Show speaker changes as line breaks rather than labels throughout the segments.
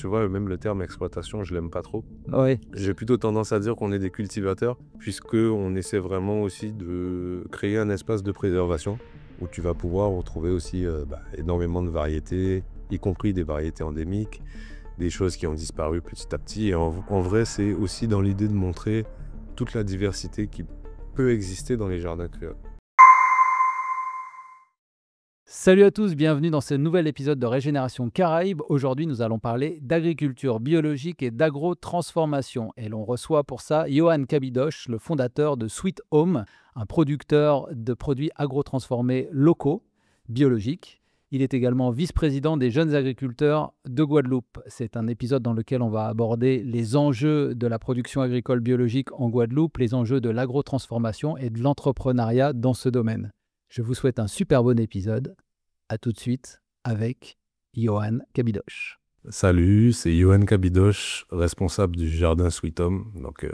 tu vois, même le terme exploitation, je l'aime pas trop.
Oui,
J'ai plutôt tendance à dire qu'on est des cultivateurs, puisqu'on essaie vraiment aussi de créer un espace de préservation où tu vas pouvoir retrouver aussi énormément de variétés, y compris des variétés endémiques, des choses qui ont disparu petit à petit. Et en vrai, c'est aussi dans l'idée de montrer toute la diversité qui peut exister dans les jardins créoles.
salut à tous, bienvenue dans ce nouvel épisode de Régénération Caraïbes. Aujourd'hui, nous allons parler d'agriculture biologique et d'agro-transformation. Et l'on reçoit pour ça Johan Kabidosh, le fondateur de Sweet Home, un producteur de produits agro-transformés locaux, biologiques. Il est également vice-président des jeunes agriculteurs de Guadeloupe. C'est un épisode dans lequel on va aborder les enjeux de la production agricole biologique en Guadeloupe, les enjeux de l'agro-transformation et de l'entrepreneuriat dans ce domaine. Je vous souhaite un super bon épisode. À tout de suite avec Johan Kabidosh.
Salut, c'est Johan Kabidosh, responsable du jardin Sweet Home, donc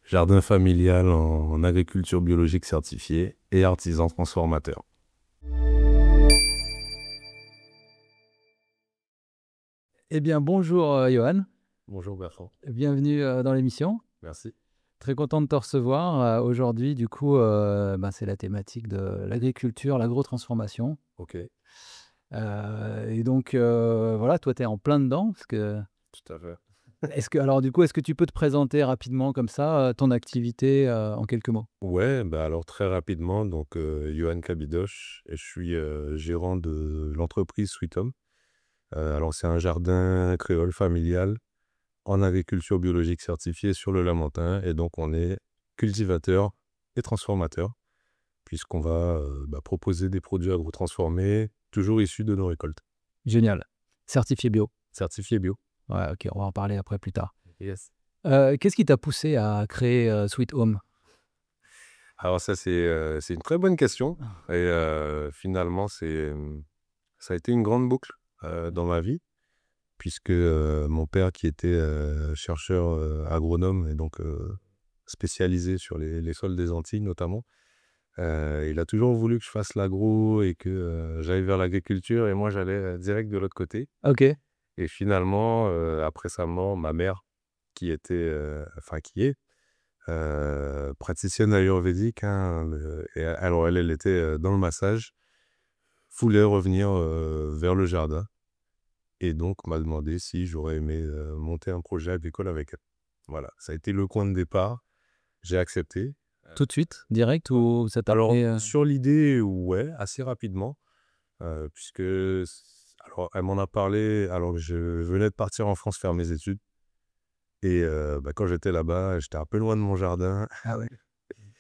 jardin familial en agriculture biologique certifié et artisan transformateur.
Eh bien, bonjour Johan.
Bonjour Bertrand.
Bienvenue dans l'émission.
Merci.
Très content de te recevoir. Aujourd'hui, du coup, c'est la thématique de l'agriculture, l'agro-transformation.
Ok,
Et donc, voilà, toi, tu es en plein dedans.
tout à fait.
Est-ce que tu peux te présenter rapidement comme ça, ton activité en quelques mots?
Ouais, alors très rapidement, donc Johan Kabidosh, et je suis gérant de l'entreprise Sweet Home. Alors c'est un jardin créole familial en agriculture biologique certifiée sur le Lamentin, et donc on est cultivateur et transformateur, puisqu'on va proposer des produits agrotransformés, toujours issus de nos récoltes.
Génial. Certifié bio.
Certifiés bio.
Ouais, ok, on va en parler après plus tard.
Yes.
Qu'est-ce qui t'a poussé à créer Sweet Home?
Alors ça, c'est une très bonne question. Et finalement, ça a été une grande boucle dans ma vie, puisque mon père, qui était chercheur agronome et donc spécialisé sur les sols des Antilles notamment, il a toujours voulu que je fasse l'agro et que j'aille vers l'agriculture, et moi j'allais direct de l'autre côté.
Ok.
Et finalement, après sa mort, ma mère, qui est praticienne ayurvédique, hein, et alors elle était dans le massage, voulait revenir vers le jardin, et donc m'a demandé si j'aurais aimé monter un projet agricole avec elle. Voilà, ça a été le point de départ. J'ai accepté.
Tout de suite, direct, ou ça t'a
Alors,
pris,
sur l'idée, ouais, assez rapidement, puisque alors elle m'en a parlé alors que je venais de partir en France faire mes études, et quand j'étais là-bas, j'étais un peu loin de mon jardin,
Ah ouais.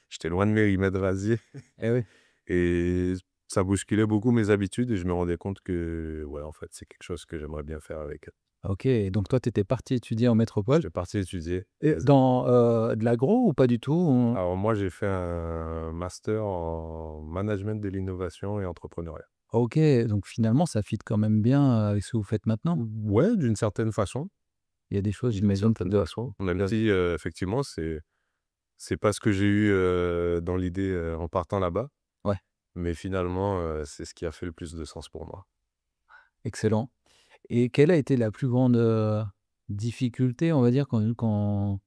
j'étais loin de mes rimets rasiers,
Eh oui.
et ça bousculait beaucoup mes habitudes, et je me rendais compte que, ouais, en fait, c'est quelque chose que j'aimerais bien faire avec elle.
Ok, donc toi, tu étais parti étudier en métropole.
J'étais parti étudier.
Et dans de l'agro ou pas du tout?
Alors moi, j'ai fait un master en management de l'innovation et entrepreneuriat.
Ok, donc finalement, ça fit quand même bien avec ce que vous faites maintenant.
Ouais, d'une certaine façon.
Il y a des choses,
D'une
j'imagine,
certaine façon. Même si, effectivement, c'est pas ce que j'ai eu dans l'idée en partant là-bas.
Ouais.
Mais finalement, c'est ce qui a fait le plus de sens pour moi.
Excellent. Et quelle a été la plus grande difficulté, on va dire, quand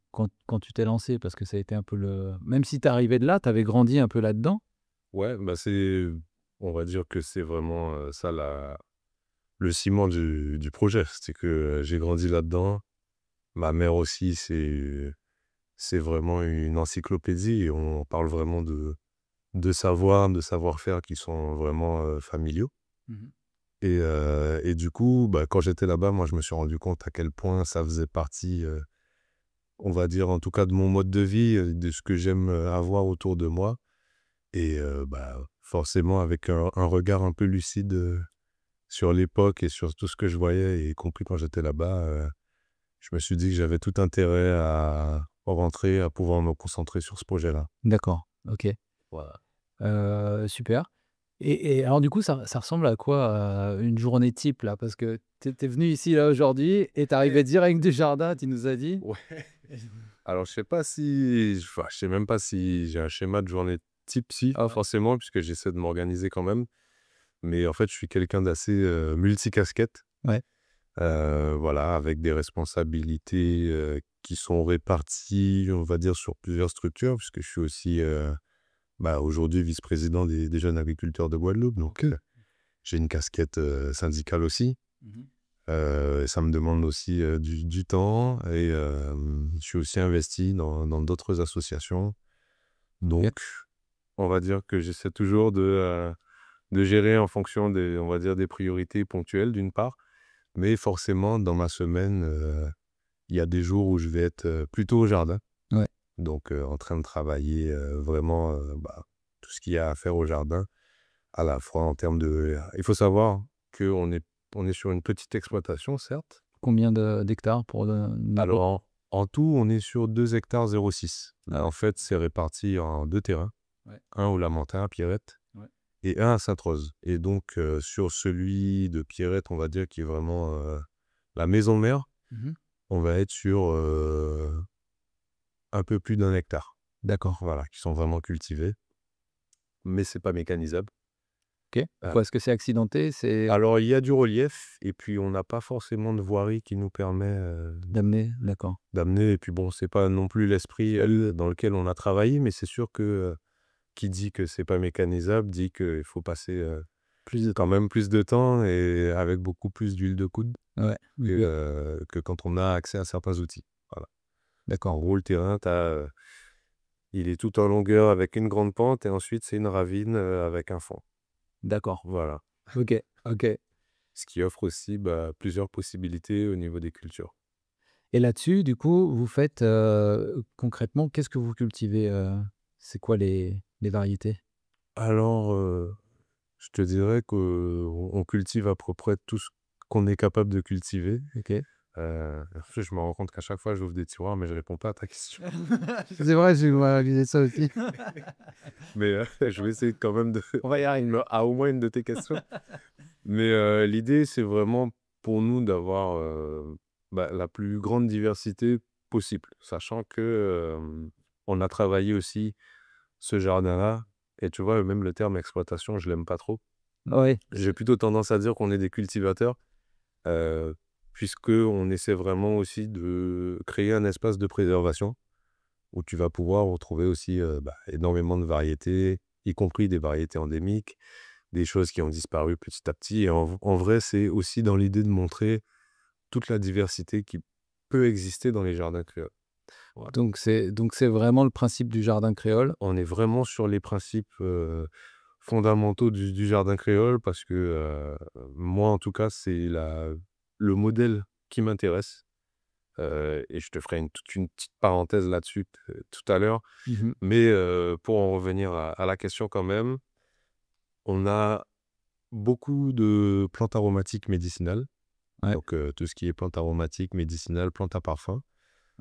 tu t'es lancé? Parce que ça a été un peu le... Même si tu arrivé de là, tu avais grandi un peu là-dedans.
Ouais, on va dire que c'est vraiment ça le ciment du projet. C'est que j'ai grandi là-dedans. Ma mère aussi, c'est vraiment une encyclopédie, et on parle vraiment de savoir-faire qui sont vraiment familiaux. Et du coup, quand j'étais là-bas, moi, je me suis rendu compte à quel point ça faisait partie, on va dire, en tout cas, de mon mode de vie, de ce que j'aime avoir autour de moi. Et forcément, avec un regard un peu lucide sur l'époque et sur tout ce que je voyais, y compris quand j'étais là-bas, je me suis dit que j'avais tout intérêt à rentrer, à pouvoir me concentrer sur ce projet-là.
D'accord, ok.
Voilà.
Super. Et alors du coup, ça ressemble à quoi une journée type là? Parce que tu es venu ici là aujourd'hui et tu arrivé direct du jardin, tu nous as dit.
Ouais. Alors, je sais même pas si j'ai un schéma de journée type, si,
Ouais.
forcément, puisque j'essaie de m'organiser quand même. Mais en fait, je suis quelqu'un d'assez multicasquette.
Ouais.
Voilà, avec des responsabilités qui sont réparties, on va dire, sur plusieurs structures, puisque je suis aussi aujourd'hui vice-président des jeunes agriculteurs de Guadeloupe. Donc, j'ai une casquette syndicale aussi.
Mhm.
Ça me demande aussi du temps et je suis aussi investi dans d'autres associations. Donc, on va dire que j'essaie toujours de gérer en fonction des, on va dire, des priorités ponctuelles d'une part, mais forcément, dans ma semaine, il y a des jours où je vais être plutôt au jardin.
Ouais.
Donc, en train de travailler vraiment tout ce qu'il y a à faire au jardin, à la fois en termes de... Il faut savoir qu'on est sur une petite exploitation, certes.
Combien d'hectares pour une
Alors,
agro?
en tout, on est sur 2 hectares 0,6. En fait, c'est réparti en 2 terrains.
Ouais.
Un au Lamentin à Pierrette et un à Sainte-Rose. Et donc, sur celui de Pierrette, on va dire qui est vraiment la maison mère,
Mhm.
on va être sur un peu plus d'1 hectare.
D'accord.
Voilà, qui sont vraiment cultivés. Mais c'est pas mécanisable.
Ok. Pourquoi est-ce que c'est accidenté? C'est
Alors, il y a du relief et puis on n'a pas forcément de voirie qui nous permet
d'amener, d'accord.
d'amener. Et puis bon, c'est pas non plus l'esprit dans lequel on a travaillé, mais c'est sûr que qui dit que c'est pas mécanisable dit qu'il faut passer
Plus de temps.
quand même plus de temps et avec beaucoup plus d'huile de coude
Ouais.
que quand on a accès à certains outils. Voilà. En
D'accord.
gros, le terrain, il est tout en longueur avec une grande pente et ensuite c'est une ravine avec un fond.
D'accord.
Voilà.
Ok. Ok.
Ce qui offre aussi plusieurs possibilités au niveau des cultures.
Et là-dessus, du coup, vous faites concrètement, qu'est-ce que vous cultivez? C'est quoi les variétés?
Alors, je te dirais qu'on cultive à peu près tout ce qu'on est capable de cultiver.
Ok.
Je me rends compte qu'à chaque fois, j'ouvre des tiroirs, mais je réponds pas à ta question.
C'est vrai, j'ai réalisé ça aussi.
Mais je vais essayer quand même de
On va y arriver.
à au moins une de tes questions. Mais l'idée, c'est vraiment pour nous d'avoir la plus grande diversité possible, sachant que on a travaillé aussi ce jardin-là. Et tu vois, même le terme exploitation, je l'aime pas trop.
Ouais.
J'ai plutôt tendance à dire qu'on est des cultivateurs, puisqu'on essaie vraiment aussi de créer un espace de préservation où tu vas pouvoir retrouver aussi énormément de variétés, y compris des variétés endémiques, des choses qui ont disparu petit à petit. Et en vrai, c'est aussi dans l'idée de montrer toute la diversité qui peut exister dans les jardins créoles. Voilà.
Donc c'est vraiment le principe du jardin créole.
On est vraiment sur les principes fondamentaux du jardin créole parce que moi, en tout cas, c'est le modèle qui m'intéresse. Et je te ferai toute une petite parenthèse là-dessus tout à l'heure.
Mhm.
Mais pour en revenir à la question quand même, on a beaucoup de plantes aromatiques médicinales.
Ouais.
Donc tout ce qui est plantes aromatiques, médicinales, plantes à parfum.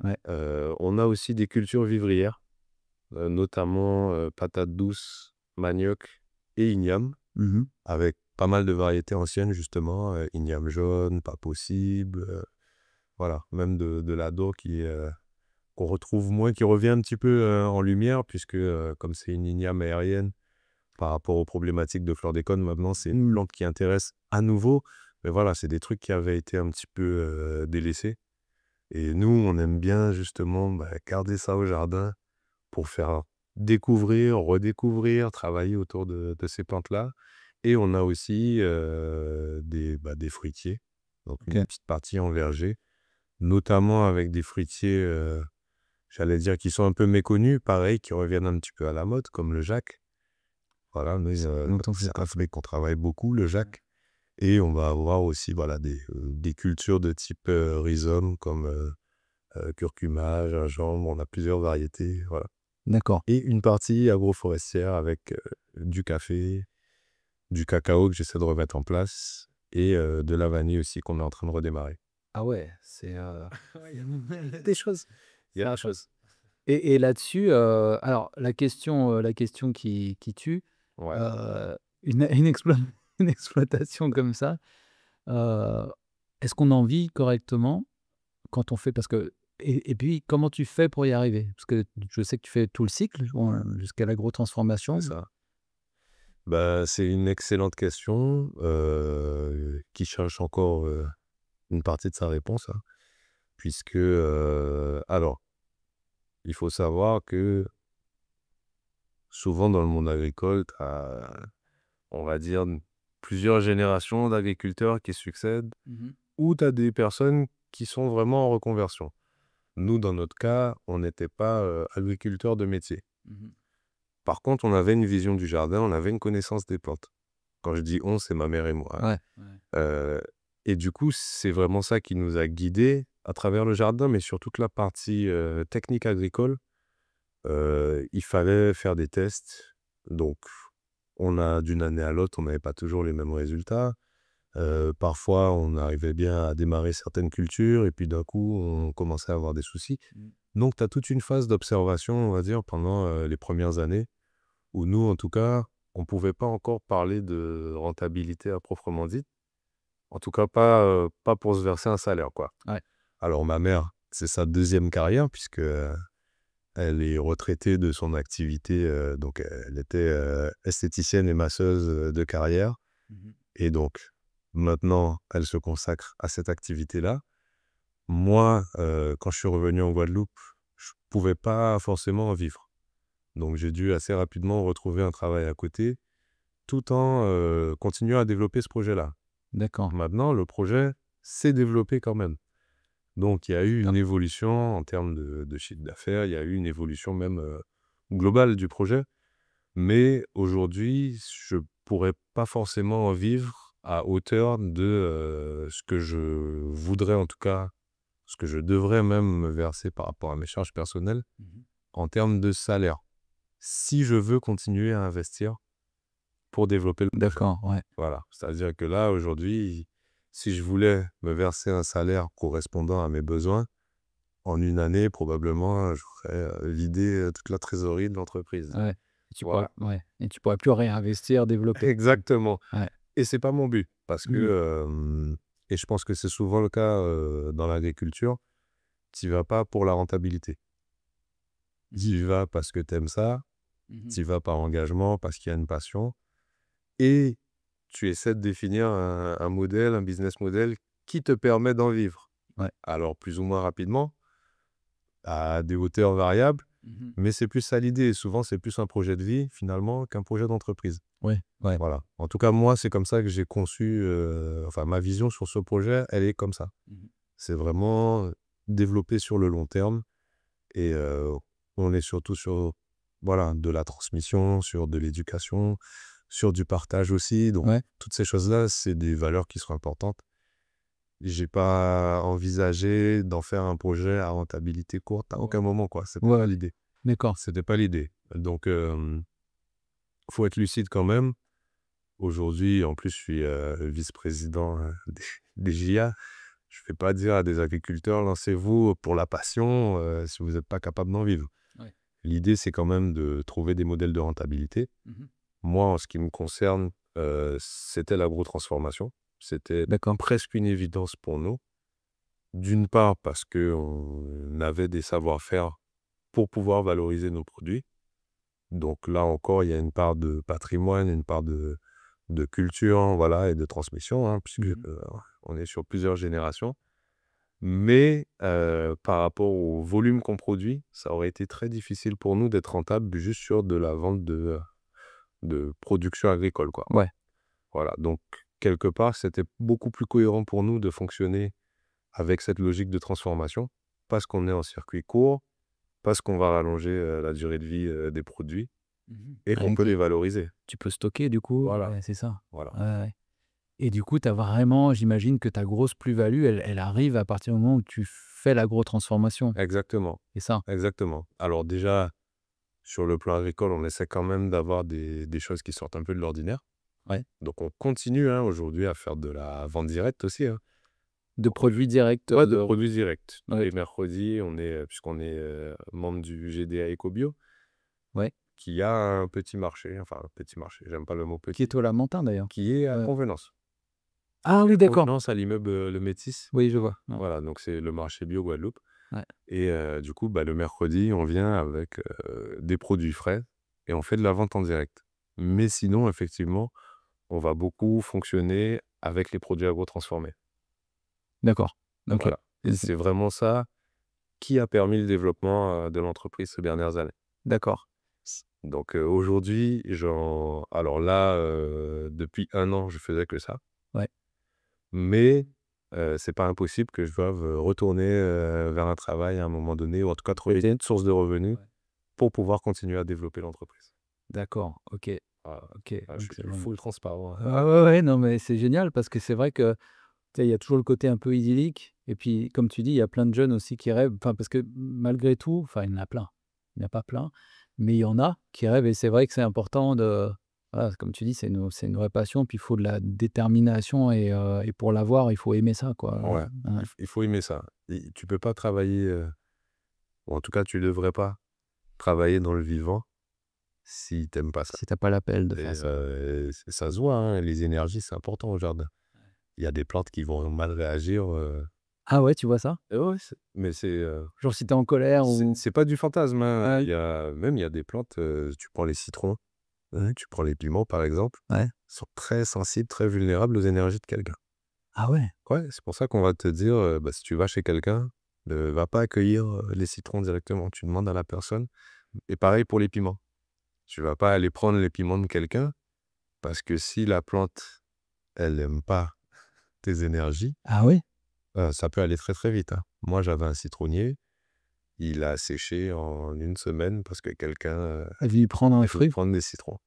Ouais.
On a aussi des cultures vivrières, notamment patates douces, manioc et igname,
Mhm.
avec pas mal de variétés anciennes justement, igname jaune, pas possible, voilà, même de l'ado qu'on retrouve moins, qui revient un petit peu en lumière, puisque comme c'est une igname aérienne, par rapport aux problématiques de chlordécone, maintenant c'est une plante qui intéresse à nouveau, mais voilà, c'est des trucs qui avaient été un petit peu délaissés. Et nous, on aime bien justement garder ça au jardin pour faire découvrir, redécouvrir, travailler autour de ces plantes-là. Et on a aussi des fruitiers, donc
Ok.
une petite partie en verger, notamment avec des fruitiers, j'allais dire, qui sont un peu méconnus, pareil, qui reviennent un petit peu à la mode, comme le Jacques. Voilà, mais
Longtemps que j'ai
c'est
pas
un fruit qu'on travaille beaucoup, le Jacques. Et on va avoir aussi des cultures de type rhizome, comme curcuma, gingembre, on a plusieurs variétés, voilà.
D'accord.
Et une partie agroforestière avec du café, du cacao que j'essaie de remettre en place et de la vanille aussi qu'on est en train de redémarrer.
Ah ouais, c'est ouais, il y a des choses.
Il y a
C'est
des
incroyable.
choses.
Et là-dessus, alors la question qui tue,
Ouais.
une une exploitation comme ça, heu, est-ce qu'on en vit correctement quand on fait parce que et puis comment tu fais pour y arriver? Parce que je sais que tu fais tout le cycle, jusqu'à
C'est
l'agro-transformation.
ça. C'est une excellente question qui cherche encore une partie de sa réponse, hein, puisque, alors, il faut savoir que souvent dans le monde agricole, tu as, on va dire, plusieurs générations d'agriculteurs qui succèdent,
Mhm.
ou tu as des personnes qui sont vraiment en reconversion. Nous, dans notre cas, on n'était pas agriculteurs de métier.
Mhm.
Par contre, on avait une vision du jardin, on avait une connaissance des plantes. Quand je dis on, c'est ma mère et moi, hein.
Ouais. Ouais.
Euh, et du coup, c'est vraiment ça qui nous a guidés à travers le jardin, mais sur toute la partie technique agricole. Il fallait faire des tests. Donc, d'une année à l'autre, on n'avait pas toujours les mêmes résultats. Parfois, on arrivait bien à démarrer certaines cultures, et puis d'un coup, on commençait à avoir des soucis.
Mm.
Donc, tu as toute une phase d'observation, on va dire, pendant les premières années, où nous, en tout cas, on ne pouvait pas encore parler de rentabilité à proprement dit. En tout cas, pas pour se verser un salaire, quoi.
Ouais.
Alors, ma mère, c'est sa deuxième carrière, puisque elle est retraitée de son activité. Donc, elle était esthéticienne et masseuse de carrière.
Mhm.
Et donc, maintenant, elle se consacre à cette activité-là. Moi, quand je suis revenu en Guadeloupe, je ne pouvais pas forcément en vivre. Donc, j'ai dû assez rapidement retrouver un travail à côté, tout en continuant à développer ce projet-là.
D'accord.
Maintenant, le projet s'est développé quand même. Donc, il y a eu une
Ah.
évolution en termes de chiffre d'affaires, il y a eu une évolution même globale du projet. Mais aujourd'hui, je ne pourrais pas forcément en vivre à hauteur de ce que je voudrais, en tout cas, ce que je devrais même me verser par rapport à mes charges personnelles
Mhm.
en termes de salaire, si je veux continuer à investir pour développer le projet.
D'accord, ouais.
Voilà. C'est-à-dire que là, aujourd'hui, si je voulais me verser un salaire correspondant à mes besoins, en une année, probablement, j'aurais vidé toute la trésorerie de l'entreprise.
Ouais.
Voilà.
Et tu pourrais plus réinvestir, développer.
Exactement.
Ouais.
Et c'est pas mon but, parce que, et je pense que c'est souvent le cas dans l'agriculture, tu vas pas pour la rentabilité. Tu y vas parce que tu aimes ça,
Mhm.
tu y vas par engagement, parce qu'il y a une passion, et tu essaies de définir un modèle, un business model qui te permet d'en vivre.
Ouais.
Alors, plus ou moins rapidement, à des hauteurs variables,
Mhm.
mais c'est plus ça l'idée. Souvent, c'est plus un projet de vie, finalement, qu'un projet d'entreprise.
Ouais. Ouais.
Voilà. En tout cas, moi, c'est comme ça que j'ai conçu, enfin, ma vision sur ce projet, elle est comme ça.
Mhm.
C'est vraiment développé sur le long terme, et on est surtout sur, voilà, de la transmission, sur de l'éducation, sur du partage aussi. Donc,
Ouais.
toutes ces choses-là, c'est des valeurs qui sont importantes. J'ai pas envisagé d'en faire un projet à rentabilité courte à aucun moment, quoi. C'était pas
Ouais.
l'idée.
D'accord.
C'était pas l'idée. Donc, faut être lucide quand même. Aujourd'hui, en plus, je suis vice-président des JA. Je ne vais pas dire à des agriculteurs, lancez-vous pour la passion si vous n'êtes pas capable d'en vivre.
Ouais.
L'idée, c'est quand même de trouver des modèles de rentabilité.
Mhm.
Moi, en ce qui me concerne, c'était l'agrotransformation. C'était
D'accord.
presque une évidence pour nous. D'une part, parce qu'on avait des savoir-faire pour pouvoir valoriser nos produits. Donc là encore, il y a une part de patrimoine, une part de culture, voilà, et de transmission, hein, puisque
Mhm.
on est sur plusieurs générations. Mais par rapport au volume qu'on produit, ça aurait été très difficile pour nous d'être rentable juste sur de la vente de production agricole, quoi.
Ouais.
Voilà, donc quelque part, c'était beaucoup plus cohérent pour nous de fonctionner avec cette logique de transformation, parce qu'on est en circuit court, parce qu'on va rallonger la durée de vie des produits,
Mhm.
et qu'on peut les valoriser.
Tu peux stocker du coup.
Voilà.
Ouais, c'est ça.
Voilà.
Ouais, ouais. Et du coup, tu as vraiment, j'imagine que ta grosse plus-value, elle arrive à partir du moment où tu fais l'agro-transformation.
Exactement,
C'est ça.
exactement. Alors déjà, sur le plan agricole, on essaie quand même d'avoir des choses qui sortent un peu de l'ordinaire.
Ouais.
Donc on continue aujourd'hui à faire de la vente directe aussi, hein.
De produits directs.
Ouais, de produits directs.
Ouais.
Les mercredis, puisqu'on est membre du GDA EcoBio,
Ouais.
qui a un petit marché, enfin un petit marché, j'aime pas le mot
Qui
petit,
est au Lamentin d'ailleurs.
qui est à
Ouais.
Convenance.
Ah oui, d'accord.
Convenance à l'immeuble Le Métis.
Oui, je vois. Ouais.
Voilà, donc c'est le marché bio Guadeloupe.
Ouais.
Et du coup, le mercredi, on vient avec des produits frais et on fait de la vente en direct. Mais sinon, effectivement, on va beaucoup fonctionner avec les produits agro-transformés.
D'accord. OK.
Voilà. Et
OK.
c'est vraiment ça qui a permis le développement de l'entreprise ces dernières années.
D'accord.
Donc aujourd'hui, alors là, depuis 1 an, je faisais que ça.
Ouais.
Mais c'est pas impossible que je doive retourner vers un travail à un moment donné, ou en tout cas trouver une source de revenus
Ouais.
pour pouvoir continuer à développer l'entreprise.
D'accord. OK.
Voilà.
OK.
Je
Donc
suis
c'est
du
vraiment
full transparent.
ouais, ouais, ouais, non, mais c'est génial parce que c'est vrai que, tu sais, il y a toujours le côté un peu idyllique et puis, comme tu dis, il y a plein de jeunes aussi qui rêvent enfin, parce que malgré tout, enfin, il y en a plein. Il n'y en a pas plein, mais il y en a qui rêvent et c'est vrai que c'est important de voilà, comme tu dis, c'est une vraie passion, puis il faut de la détermination et pour l'avoir, il faut aimer ça, quoi.
Ouais,
Ouais.
il faut aimer ça. Tu peux pas travailler, ou en tout cas tu devrais pas travailler dans le vivant si t'aimes pas ça.
Si tu as pas l'appel de
Et
faire ça.
ça se voit, hein, les énergies, c'est important au jardin. Il y a des plantes qui vont mal réagir.
Ah ouais, tu vois ça?
Ouais, mais
Genre si tu es en colère ou
c'est pas du fantasme, hein.
ouais,
Il y a des plantes, tu prends les citrons, hein, tu prends les piments par exemple,
ouais.
sont très sensibles, très vulnérables aux énergies de quelqu'un.
Ah ouais?
Ouais, c'est pour ça qu'on va te dire, bah, si tu vas chez quelqu'un, ne va pas accueillir les citrons directement. Tu demandes à la personne, et pareil pour les piments. Tu vas pas aller prendre les piments de quelqu'un, parce que si la plante, elle aime pas tes énergies,
Ah ouais?
ça peut aller très, très vite, hein. Moi, j'avais un citronnier, il a séché en 1 semaine parce que quelqu'un,
Elle veut lui prendre un
est venu
fruit?
prendre des citrons.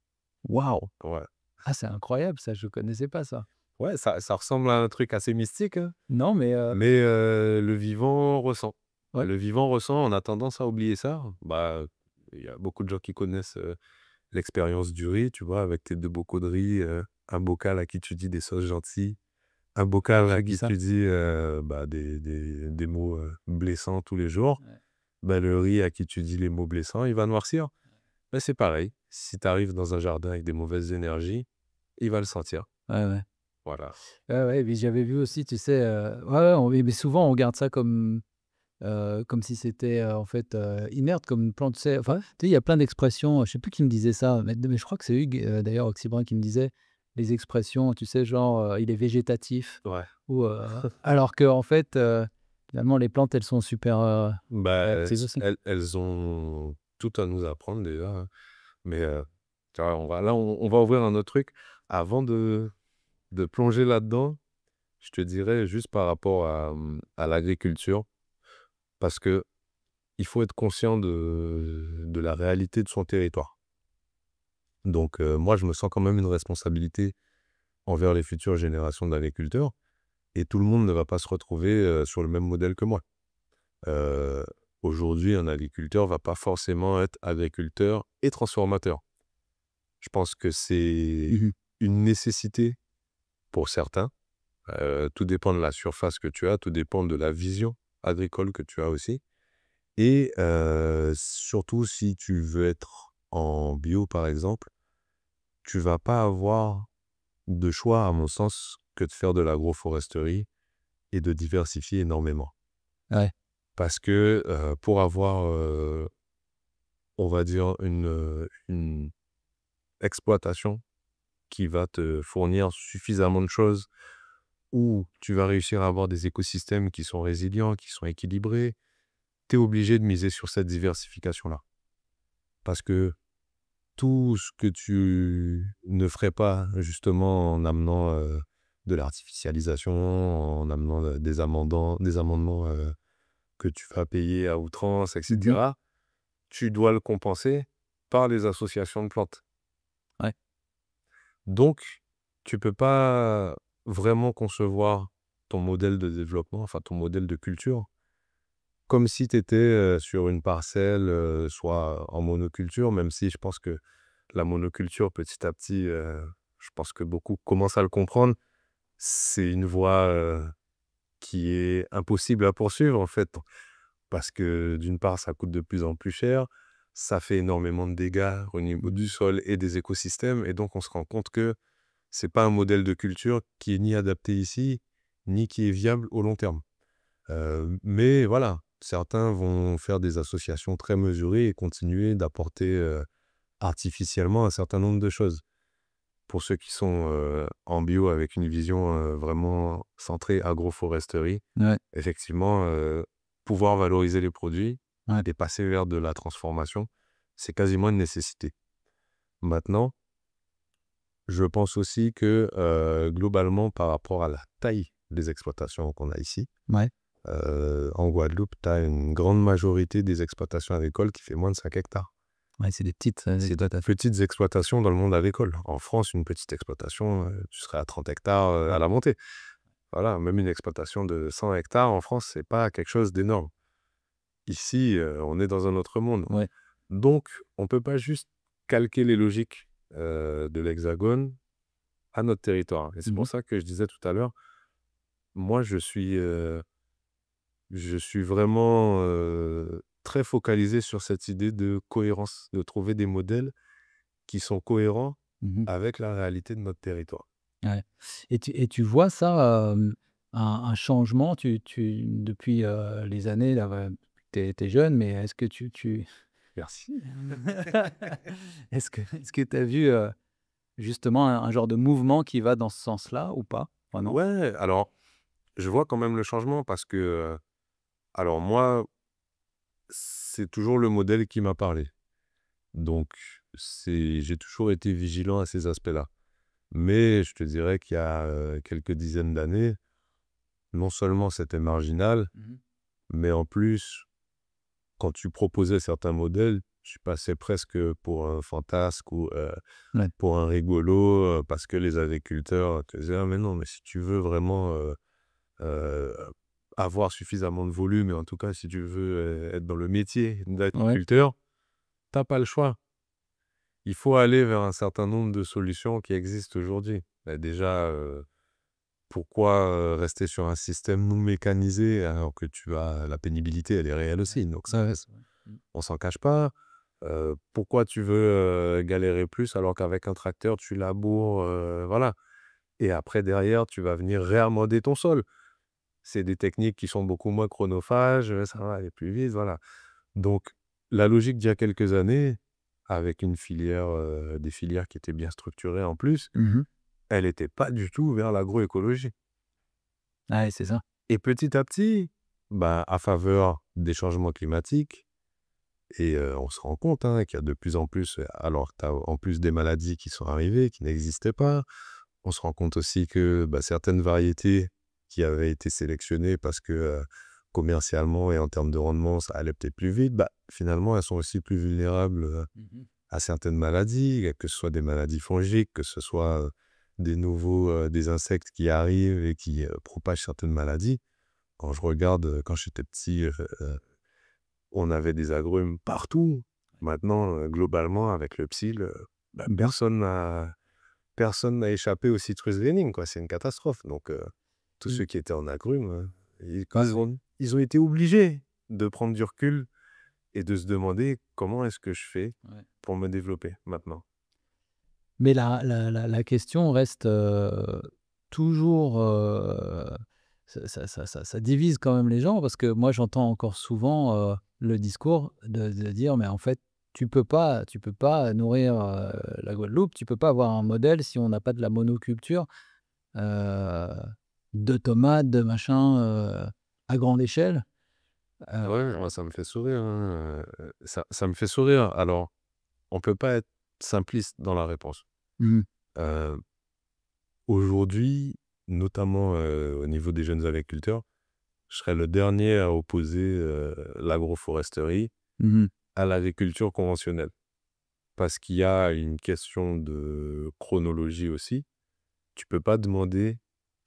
Waouh!
Ouais.
Ah, c'est incroyable ça, je connaissais pas ça.
Ouais, ça ressemble à un truc assez mystique, hein,
Non, mais
mais le vivant ressent.
ouais,
Le vivant ressent, on a tendance à oublier ça. Bah, il y a beaucoup de gens qui connaissent, l'expérience du riz, tu vois? Avec tes 2 bocaux de riz, un bocal à qui tu dis des sauces gentilles, un bocal
j'ai
à
vu
qui
ça.
tu dis, bah, des mots, blessants tous les jours.
Ouais,
Bah, le riz à qui tu dis les mots blessants, il va noircir. Bah, c'est pareil, si tu arrives dans un jardin avec des mauvaises énergies, il va le sentir.
ouais, ouais.
Voilà.
Ouais, ouais, mais j'avais vu aussi, tu sais, ouais, ouais, mais souvent on regarde ça comme si c'était, en fait, inerte comme une plante, tu sais? Enfin, tu sais, il y a plein d'expressions, je sais plus qui me disait ça, mais je crois que c'est Hugues, d'ailleurs Oxybrin qui me disait les expressions, tu sais, genre, «Il est végétatif»
Ouais.
ou, alors qu'en fait, finalement les plantes elles sont super,
Bah,
réactives aussi.
elles ont tout à nous apprendre déjà, hein. Mais, tu vois, on va ouvrir un autre truc. Avant de plonger là-dedans, je te dirais juste par rapport à l'agriculture, parce que il faut être conscient de la réalité de son territoire. Donc, moi, je me sens quand même une responsabilité envers les futures générations d'agriculteurs, et tout le monde ne va pas se retrouver, sur le même modèle que moi. Heu, Aujourd'hui, un agriculteur va pas forcément être agriculteur et transformateur. Je pense que c'est
Mmh.
une nécessité pour certains. Tout dépend de la surface que tu as, tout dépend de la vision agricole que tu as aussi, et surtout si tu veux être en bio, par exemple, tu vas pas avoir de choix, à mon sens, que de faire de l'agroforesterie et de diversifier énormément.
Ouais.
Parce que, pour avoir, on va dire une exploitation qui va te fournir suffisamment de choses, où tu vas réussir à avoir des écosystèmes qui sont résilients, qui sont équilibrés, tu es obligé de miser sur cette diversification-là. Parce que tout ce que tu ne ferais pas justement en amenant, de l'artificialisation, en amenant, des amendements, que tu vas payer à outrance, et
Mmh.
cetera, tu dois le compenser par les associations de plantes.
Ouais.
Donc, tu peux pas vraiment concevoir ton modèle de développement, enfin ton modèle de culture, comme si tu étais, sur une parcelle, soit en monoculture, même si je pense que la monoculture, petit à petit, je pense que beaucoup commencent à le comprendre. C'est une voie, qui est impossible à poursuivre, en fait. Parce que d'une part, ça coûte de plus en plus cher, ça fait énormément de dégâts au niveau
Mmh.
du sol et des écosystèmes, et donc on se rend compte que c'est pas un modèle de culture qui est ni adapté ici, ni qui est viable au long terme. Mais voilà, certains vont faire des associations très mesurées et continuer d'apporter, artificiellement un certain nombre de choses. pour ceux qui sont en bio avec une vision vraiment centrée agroforesterie,
Ouais,
effectivement, pouvoir valoriser les produits
ouais.
et passer vers de la transformation, c'est quasiment une nécessité. Maintenant, je pense aussi que globalement, par rapport à la taille des exploitations qu'on a ici,
Ouais.
en Guadeloupe, tu as une grande majorité des exploitations agricoles qui fait moins de 5 hectares.
Ouais, c'est des petites
C'est des
exploitations.
petites exploitations dans le monde agricole. En France, une petite exploitation, tu serais à 30 hectares à la montée. Voilà, même une exploitation de 100 hectares en France, c'est pas quelque chose d'énorme. Ici, on est dans un autre monde.
Ouais.
Donc, on ne peut pas juste calquer les logiques de l'Hexagone à notre territoire. Et c'est
Mhm.
pour ça que je disais tout à l'heure, moi, je suis vraiment très focalisé sur cette idée de cohérence, de trouver des modèles qui sont cohérents
Mhm.
avec la réalité de notre territoire.
Ouais. Et tu vois ça, un changement depuis les années, là, tu es jeune, mais est-ce que
Merci.
est-ce que tu as vu justement un genre de mouvement qui va dans ce sens-là ou pas? Enfin, non?
Ouais, alors, je vois quand même le changement parce que, alors moi, c'est toujours le modèle qui m'a parlé. Donc, j'ai toujours été vigilant à ces aspects-là. Mais je te dirais qu'il y a quelques dizaines d'années, non seulement c'était marginal,
Mhm.
mais en plus, quand tu proposais certains modèles, tu passais presque pour un fantasque ou
Ouais.
pour un rigolo, parce que les agriculteurs te disaient: «Ah mais non, mais si tu veux vraiment heu, avoir suffisamment de volume et en tout cas si tu veux être dans le métier
Ouais.
d'agriculteur, t'as pas le choix. Il faut aller vers un certain nombre de solutions qui existent aujourd'hui». Bah, déjà, pourquoi rester sur un système non mécanisé alors que tu as la pénibilité, elle est réelle
Ouais.
aussi, donc
Ouais,
ça,
c'est vrai. Mmh.
on s'en cache pas. Pourquoi tu veux galérer plus alors qu'avec un tracteur tu laboures, voilà, et après derrière tu vas venir réamender ton sol. C'est des techniques qui sont beaucoup moins chronophages, ça va aller plus vite, voilà. Donc la logique d'il y a quelques années, avec une filière, des filières qui étaient bien structurées en plus,
Mmh.
elle était pas du tout vers l'agroécologie.
Ouais, c'est ça.
Et petit à petit, bah, à faveur des changements climatiques et on se rend compte, hein, qu'il y a de plus en plus, alors tu as en plus des maladies qui sont arrivées, qui n'existaient pas. On se rend compte aussi que, bah, certaines variétés qui avaient été sélectionnées parce que, commercialement et en termes de rendement, ça allait peut-être plus vite, bah, finalement, elles sont aussi plus vulnérables,
Mmh.
à certaines maladies, que ce soit des maladies fongiques, que ce soit, des insectes qui arrivent et qui, propagent certaines maladies. Quand je regarde, quand j'étais petit, on avait des agrumes partout. Maintenant, globalement, avec le psyll, bah,
Mmh.
personne n'a échappé au citrus greening, quoi. C'est une catastrophe. Donc, tous
Mmh.
ceux qui étaient en agrumes,
Ouais, ouais.
ils ont été obligés de prendre du recul et de se demander: «Comment est-ce que je fais
Ouais.
pour me développer maintenant?»
Mais la question reste, toujours, ça divise quand même les gens parce que moi j'entends encore souvent, le discours de dire: «Mais en fait, tu peux pas nourrir, la Guadeloupe, tu peux pas avoir un modèle si on n'a pas de la monoculture, heu, de tomates, de machin, à grande échelle». Heu,
Ouais, moi, ça me fait sourire, hein, ça me fait sourire. Alors, on peut pas être simpliste dans la réponse.
mmh,
Heu, Aujourd'hui, notamment, au niveau des jeunes agriculteurs, je serais le dernier à opposer, l'agroforesterie
mmh.
à l'agriculture conventionnelle. Parce qu'il y a une question de chronologie aussi. Tu peux pas demander,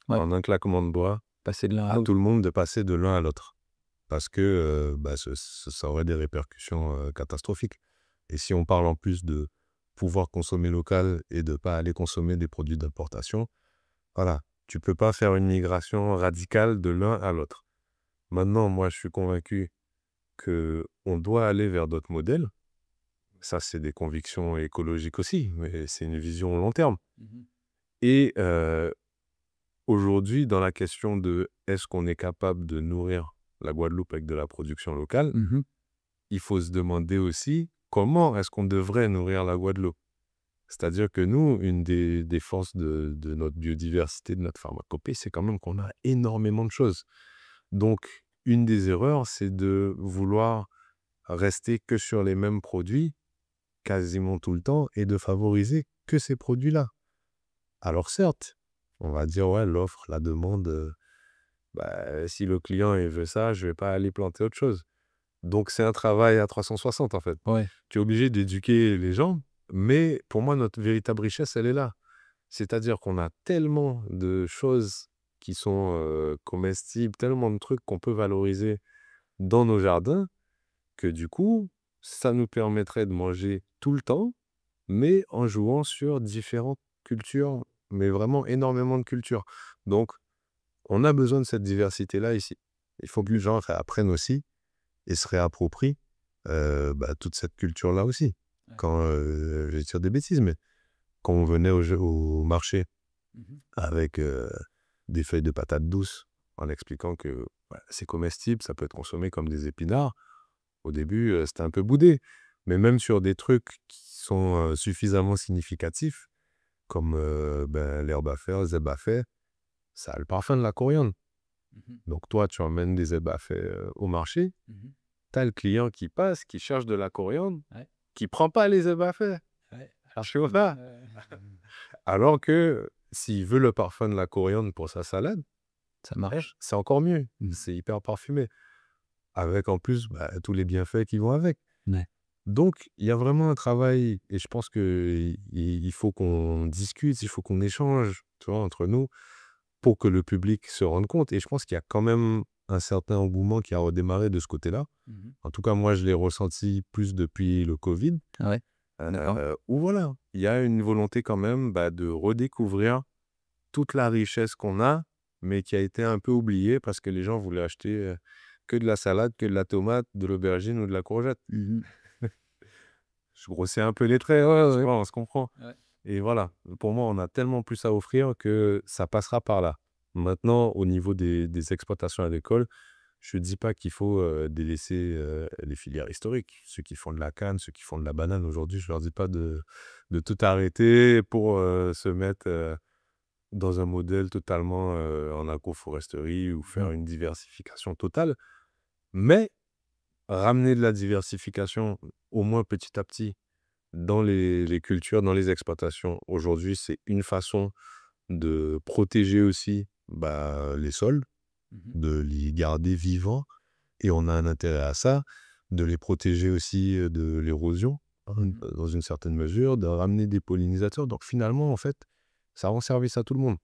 Ouais,
en un claquement de doigts,
passer de l'un à
à
l'autre.
tout le monde de passer de l'un à l'autre. Parce que, bah, ça aurait des répercussions, catastrophiques. Et si on parle en plus de pouvoir consommer local et de pas aller consommer des produits d'importation, voilà, tu peux pas faire une migration radicale de l'un à l'autre. Maintenant, moi, je suis convaincu qu'on doit aller vers d'autres modèles. Ça, c'est des convictions écologiques aussi, mais c'est une vision long terme.
Mmh.
Et aujourd'hui, dans la question de est-ce qu'on est capable de nourrir la Guadeloupe avec de la production locale,
Mmh.
il faut se demander aussi comment est-ce qu'on devrait nourrir la Guadeloupe. C'est-à-dire que nous, une des forces de notre biodiversité, de notre pharmacopée, c'est quand même qu'on a énormément de choses. Donc, une des erreurs, c'est de vouloir rester que sur les mêmes produits quasiment tout le temps et de favoriser que ces produits-là. Alors certes, on va dire, ouais, l'offre, la demande, si le client il veut ça, je vais pas aller planter autre chose. Donc c'est un travail à 360 en fait.
Ouais.
Tu es obligé d'éduquer les gens, mais pour moi, notre véritable richesse, elle est là. C'est-à-dire qu'on a tellement de choses qui sont comestibles, tellement de trucs qu'on peut valoriser dans nos jardins, que du coup, ça nous permettrait de manger tout le temps, mais en jouant sur différentes cultures, mais vraiment énormément de cultures. Donc, on a besoin de cette diversité-là ici. Il faut que les gens apprennent aussi et se réapproprient toute cette culture-là aussi.
Ouais.
Quand, je vais dire des bêtises, mais quand on venait au marché avec des feuilles de patates douces, en expliquant que c'est comestible, ça peut être consommé comme des épinards, au début, c'était un peu boudé. Mais même sur des trucs qui sont suffisamment significatifs, comme l'herbe à faire, le zèbre à faire, ça a le parfum de la coriandre. Donc toi, tu emmènes des zèbres à faire au marché, tu as le client qui passe, qui cherche de la coriandre,
Ouais.
qui prend pas les zèbres à faire.
Ouais.
Tu vois? Alors que s'il veut le parfum de la coriandre pour sa salade,
Ça marche.
c'est encore mieux. C'est hyper parfumé. Avec en plus tous les bienfaits qui vont avec.
Ouais.
Donc, il y a vraiment un travail et je pense qu'il faut qu'on discute, il faut qu'on échange, tu vois, entre nous pour que le public se rende compte. Et je pense qu'il y a quand même un certain engouement qui a redémarré de ce côté-là. En tout cas, moi, je l'ai ressenti plus depuis le Covid.
Ah ouais. D'accord.
Où voilà, il y a une volonté quand même de redécouvrir toute la richesse qu'on a, mais qui a été un peu oubliée parce que les gens voulaient acheter que de la salade, que de la tomate, de l'aubergine ou de la courgette. Je grossis un peu les traits, tu vois, on se comprend.
Ouais.
Et voilà, pour moi, on a tellement plus à offrir que ça passera par là. Maintenant, au niveau des exploitations agricoles, je ne dis pas qu'il faut délaisser les filières historiques. Ceux qui font de la canne, ceux qui font de la banane, aujourd'hui, je ne leur dis pas de tout arrêter pour se mettre dans un modèle totalement en agroforesterie ou faire une diversification totale. Mais ramener de la diversification, au moins petit à petit, dans les cultures, dans les exploitations. Aujourd'hui, c'est une façon de protéger aussi les sols, de les garder vivants. Et on a un intérêt à ça, de les protéger aussi de l'érosion, dans une certaine mesure, de ramener des pollinisateurs. Donc finalement, en fait, ça rend service à tout le monde.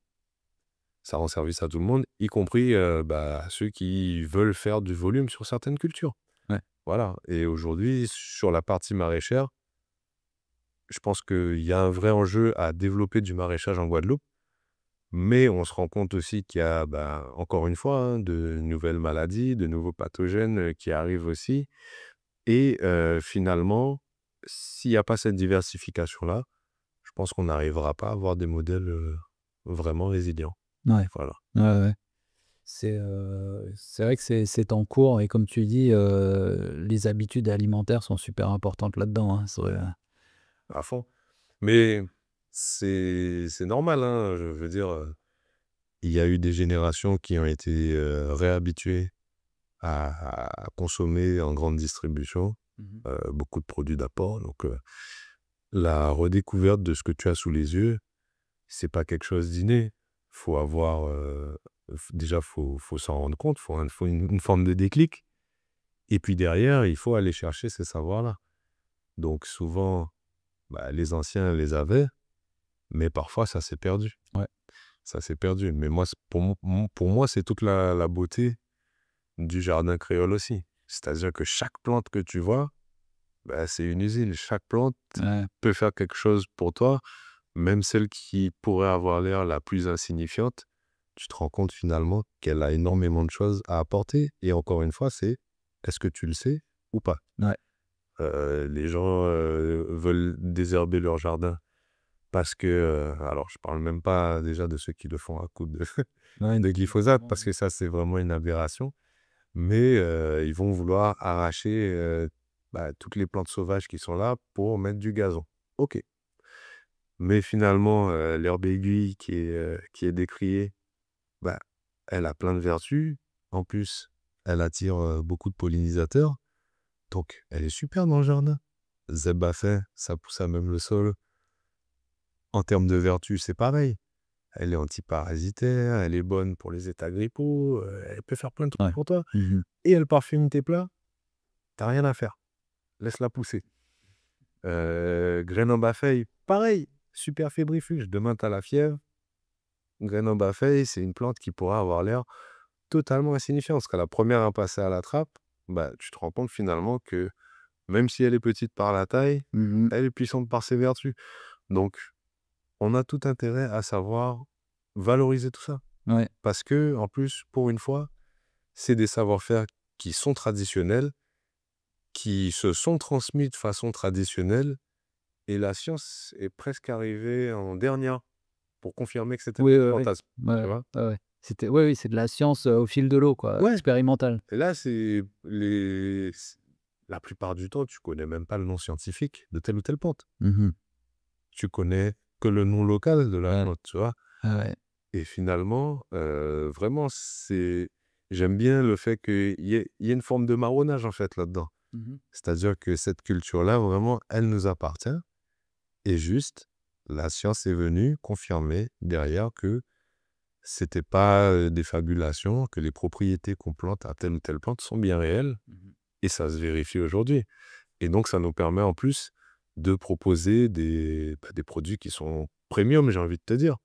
Ça rend service à tout le monde, y compris ceux qui veulent faire du volume sur certaines cultures.
Ouais.
Voilà. Et aujourd'hui, sur la partie maraîchère, je pense qu'il y a un vrai enjeu à développer du maraîchage en Guadeloupe. Mais on se rend compte aussi qu'il y a, encore une fois, de nouvelles maladies, de nouveaux pathogènes qui arrivent aussi. Et finalement, s'il n'y a pas cette diversification-là, je pense qu'on n'arrivera pas à avoir des modèles vraiment résilients.
Ouais.
Voilà.
Ouais, ouais. C'est vrai que c'est en cours et comme tu dis, les habitudes alimentaires sont super importantes là-dedans, hein.
À fond. Mais c'est normal, hein, je veux dire, il y a eu des générations qui ont été réhabituées à consommer en grande distribution beaucoup de produits d'apport. Donc, la redécouverte de ce que tu as sous les yeux, c'est pas quelque chose d'inné. Faut avoir, déjà, faut s'en rendre compte, faut une forme de déclic. Et puis derrière, il faut aller chercher ces savoirs-là. Donc souvent, les anciens les avaient, mais parfois ça s'est perdu.
Ouais.
Ça s'est perdu. Mais moi, pour moi, c'est toute la beauté du jardin créole aussi. C'est-à-dire que chaque plante que tu vois, c'est une usine. Chaque plante
Ouais.
peut faire quelque chose pour toi, même celle qui pourrait avoir l'air la plus insignifiante. Tu te rends compte finalement qu'elle a énormément de choses à apporter. Et encore une fois, c'est est-ce que tu le sais ou pas?
Ouais.
Les gens veulent désherber leur jardin parce que, alors je parle même pas déjà de ceux qui le font à coup de,
Ouais,
de glyphosate,
vraiment,
parce que ça c'est vraiment une aberration. Mais ils vont vouloir arracher toutes les plantes sauvages qui sont là pour mettre du gazon. Ok. Mais finalement, l'herbe aiguille qui est décriée, bah, elle a plein de vertus. En plus, elle attire beaucoup de pollinisateurs. Donc, elle est super dans le jardin. Zebafé, ça pousse à même le sol. En termes de vertus, c'est pareil. Elle est antiparasitaire, elle est bonne pour les états grippaux, elle peut faire plein de trucs
Ouais.
pour toi.
Mmh.
Et elle parfume tes plats. T'as rien à faire. Laisse-la pousser. Graine en bafeuille, pareil. Super fébrifuge. Demain, t'as la fièvre. Graine en bafeuille, c'est une plante qui pourra avoir l'air totalement insignifiante. Parce qu'à la première à passer à la trappe, bah, tu te rends compte finalement que même si elle est petite par la taille,
Mmh.
elle est puissante par ses vertus. Donc, on a tout intérêt à savoir valoriser tout ça.
Ouais.
Parce que, en plus, pour une fois, c'est des savoir-faire qui sont traditionnels, qui se sont transmis de façon traditionnelle, et la science est presque arrivée en dernière pour confirmer que c'était
Oui,
un
ouais, ouais.
fantasme.
Ouais,
Tu vois?
ouais, ouais. C'était oui, oui, c'est de la science, au fil de l'eau, quoi,
Ouais.
expérimentale.
Et là, la plupart du temps, tu connais même pas le nom scientifique de telle ou telle plante.
Mmh.
Tu connais que le nom local de la
Ouais.
plante, tu vois?
Ah ouais.
Et finalement, vraiment, j'aime bien le fait qu'il y ait une forme de marronnage, en fait, là-dedans.
Mmh.
C'est-à-dire que cette culture-là, vraiment, elle nous appartient. Et juste, la science est venue confirmer derrière que c'était pas des fabulations, que les propriétés qu'on plante à telle ou telle plante sont bien réelles.
Mmh.
Et ça se vérifie aujourd'hui. Et donc, ça nous permet en plus de proposer des produits qui sont premium, j'ai envie de te dire.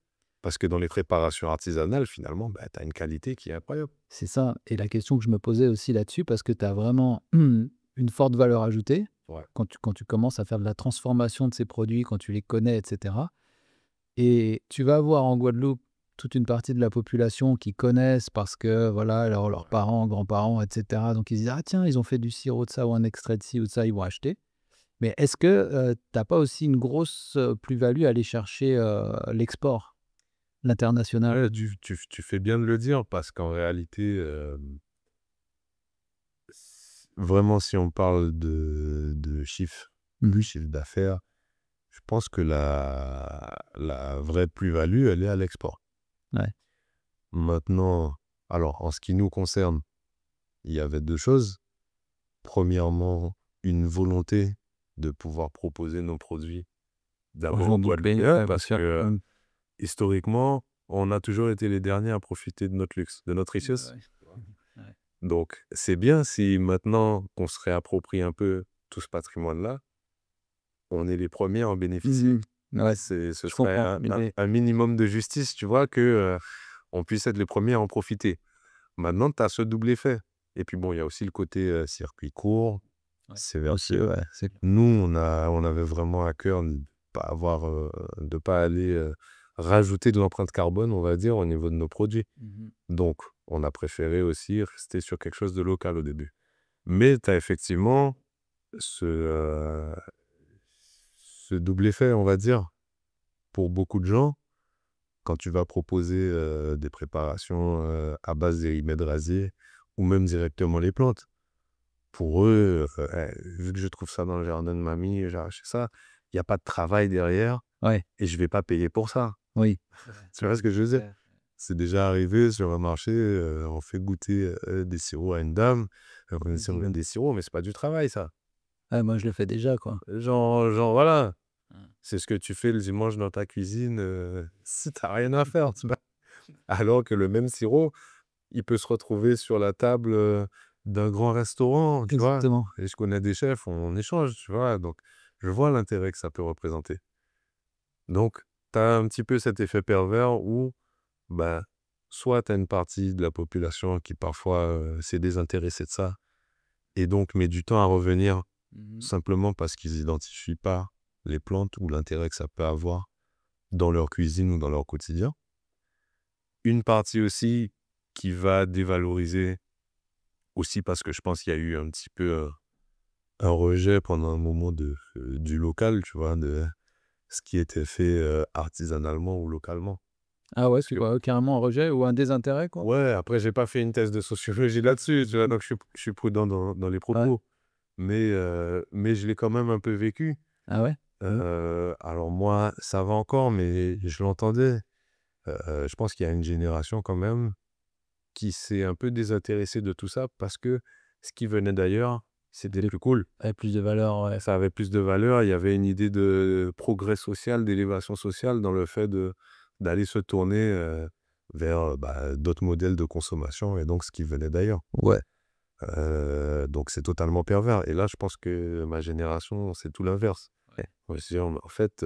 Parce que dans les préparations artisanales, finalement, bah, tu as une qualité qui est incroyable.
C'est ça et la question que je me posais aussi là-dessus parce que tu as vraiment une forte valeur ajoutée
Ouais.
quand tu commences à faire de la transformation de ces produits, quand tu les connais et cetera et tu vas avoir en Guadeloupe toute une partie de la population qui connaissent parce que voilà, leurs
Ouais.
parents, grands-parents et cetera donc ils se disent: «Ah tiens, ils ont fait du sirop de ça ou un extrait de ci ou de ça», ils vont acheter. Mais est-ce que, tu as pas aussi une grosse, plus-value à aller chercher, l'export, l'international?
Ouais, tu fais bien de le dire parce qu'en réalité, vraiment, si on parle de chiffres, de
Mmh.
chiffre d'affaires, je pense que la vraie plus-value, elle est à l'export.
Ouais.
Maintenant, alors, en ce qui nous concerne, il y avait deux choses. Premièrement, une volonté de pouvoir proposer nos produits
Aux
d'abord
gens
aux
d'autres pays,
Guadeloupéens
ouais, bien
parce
sûr.
que, historiquement, on a toujours été les derniers à profiter de notre luxe, de notre
Ouais,
richesse.
ouais. Ouais.
Donc, c'est bien si maintenant qu'on se réapproprie un peu tout ce patrimoine-là, on est les premiers à en bénéficier.
Mmh. Ouais,
Ce
je
serait
comprends l'idée.
un minimum de justice, tu vois, que on puisse être les premiers à en profiter. Maintenant, tu as ce double effet. Et puis bon, il y a aussi le côté circuit court,
Ouais.
c'est
Aussi,
vertueux.
ouais, c'est
Nous, on avait vraiment à cœur de pas aller rajouter de l'empreinte carbone, on va dire, au niveau de nos produits.
mmh.
Donc, on a préféré aussi rester sur quelque chose de local au début. Mais tu as effectivement ce double effet, on va dire, pour beaucoup de gens, quand tu vas proposer des préparations à base d'érimèdes rasés ou même directement les plantes. Pour eux, vu que je trouve ça dans le jardin de mamie, j'ai acheté ça, il y a pas de travail derrière
Ouais,
et je vais pas payer pour ça.
oui.
Tu vois ce que je veux dire?
Ouais.
C'est déjà arrivé sur un marché, on fait goûter des sirops à une dame, on dit:
Mmh.
des sirops, mais c'est pas du travail ça».
Ouais, moi je le fais déjà, quoi.
Genre voilà,
Mmh.
c'est ce que tu fais le dimanche dans ta cuisine, si tu rien à faire, tu vois? Alors que le même sirop, il peut se retrouver sur la table, d'un grand restaurant, tu vois?
Exactement.
Et je connais des chefs, on échange, tu vois? Donc je vois l'intérêt que ça peut représenter. Donc tu as un petit peu cet effet pervers où, bah, soit tu as une partie de la population qui parfois, s'est désintéressée de ça et donc met du temps à revenir
Mmh.
simplement parce qu'ils n'identifient pas les plantes ou l'intérêt que ça peut avoir dans leur cuisine ou dans leur quotidien. Une partie aussi qui va dévaloriser, aussi parce que je pense qu'il y a eu un petit peu, un rejet pendant un moment du local, tu vois? De ce qui était fait, artisanalement ou localement.
Ah ouais,
Parce
tu
que
vois carrément un rejet ou un désintérêt, quoi?
ouais, après j'ai pas fait une thèse de sociologie là-dessus, tu vois? Donc je suis prudent dans les
Ouais.
propos. Mais je l'ai quand même un peu vécu.
Ah ouais?
Alors moi, ça va encore, mais je l'entendais. Je pense qu'il y a une génération quand même qui s'est un peu désintéressée de tout ça parce que ce qui venait d'ailleurs, c'était plus cool.
Avec plus de valeur, ouais.
Ça avait plus de valeur. Il y avait une idée de progrès social, d'élévation sociale dans le fait d'aller se tourner vers d'autres modèles de consommation et donc ce qui venait d'ailleurs.
Ouais.
Donc c'est totalement pervers. Et là, je pense que ma génération, c'est tout l'inverse.
Ouais.
On va se dire, en fait,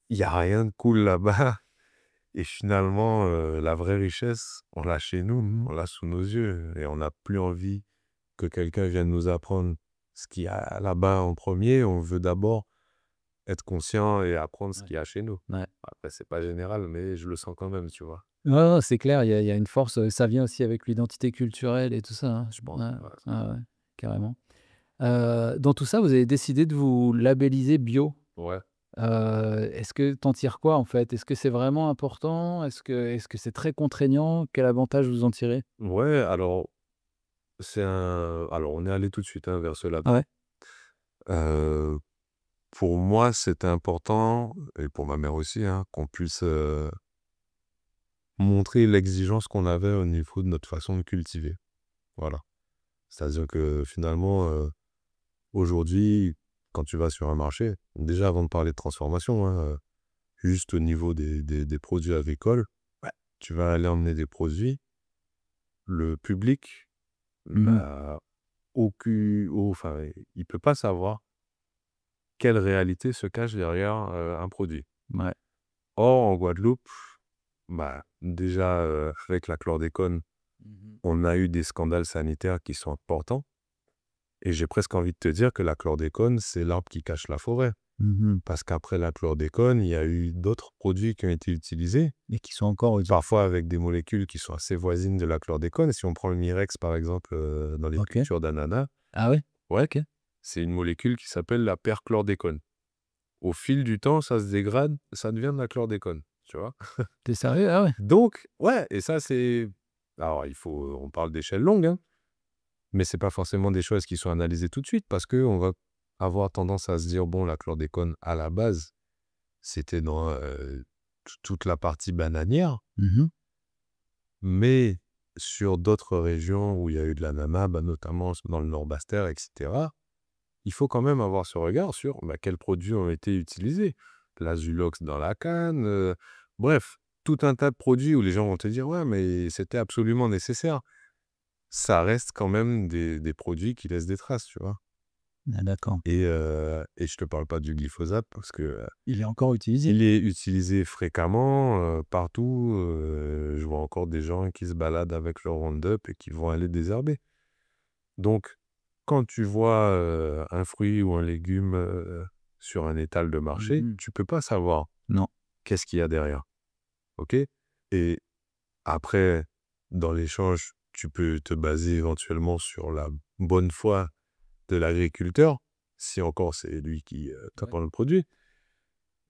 il n'y a rien de cool là-bas. Et finalement, la vraie richesse, on l'a chez nous, on l'a sous nos yeux. Et on n'a plus envie que quelqu'un vienne nous apprendre ce qu'il y a là-bas en premier. On veut d'abord être conscient et apprendre ce
Ouais.
qu'il y a chez nous.
Ouais.
Après, c'est pas général, mais je le sens quand même, tu vois.
Ouais, ouais, c'est clair, il y a une force, ça vient aussi avec l'identité culturelle et tout ça, hein, je pense. Ouais,
Ouais.
ouais, ouais, carrément. Dans tout ça, vous avez décidé de vous labelliser bio.
Ouais.
Est-ce que tu en tires quoi, en fait? Est-ce que c'est vraiment important? Est-ce que c'est très contraignant? Quel avantage vous en tirez?
Ouais, alors, alors on est allé tout de suite hein, vers ce
Ah
label.
ouais?
Pour moi, c'était important, et pour ma mère aussi, hein, qu'on puisse montrer l'exigence qu'on avait au niveau de notre façon de cultiver. Voilà. C'est-à-dire que finalement, aujourd'hui, quand tu vas sur un marché, déjà avant de parler de transformation, hein, juste au niveau des produits agricoles, ouais, tu vas aller emmener des produits, le public
Mmh.
n'a enfin, il peut pas savoir quelle réalité se cache derrière un produit.
Ouais.
Or, en Guadeloupe, déjà, avec la chlordécone,
Mmh.
on a eu des scandales sanitaires qui sont importants et j'ai presque envie de te dire que la chlordécone, c'est l'arbre qui cache la forêt.
Mmh.
Parce qu'après la chlordécone, il y a eu d'autres produits qui ont été utilisés,
Et qui sont encore utilisés.
parfois avec des molécules qui sont assez voisines de la chlordécone. Si on prend le Mirex, par exemple, dans les
OK.
cultures d'ananas,
Ah ouais?
ouais,
OK.
c'est une molécule qui s'appelle la perchlordécone. Au fil du temps, ça se dégrade, ça devient de la chlordécone, tu vois?
Tu es sérieux? Ah ouais?
Donc, ouais, et ça, c'est alors on parle d'échelle longue, hein, mais c'est pas forcément des choses qui sont analysées tout de suite parce qu'on va avoir tendance à se dire: «Bon, la chlordécone, à la base, c'était dans, toute la partie bananière»,
Mmh.
mais sur d'autres régions où il y a eu de l'ananas, notamment dans le Nord-Bastère et cetera, il faut quand même avoir ce regard sur, quels produits ont été utilisés. L'azulox dans la canne, bref, tout un tas de produits où les gens vont te dire: «Ouais, mais c'était absolument nécessaire». Ça reste quand même des produits qui laissent des traces, tu vois?
Ah d'accord.
Et je te parle pas du glyphosate parce que,
Il est encore utilisé?
il est utilisé fréquemment, partout, je vois encore des gens qui se baladent avec leur Roundup et qui vont aller désherber. Donc quand tu vois, un fruit ou un légume, sur un étal de marché,
Mmh.
tu peux pas savoir
Non.
qu'est-ce qu'il y a derrière, OK? Et après, dans l'échange, tu peux te baser éventuellement sur la bonne foi de l'agriculteur, si encore c'est lui qui,
Ouais.
t'apprend le produit.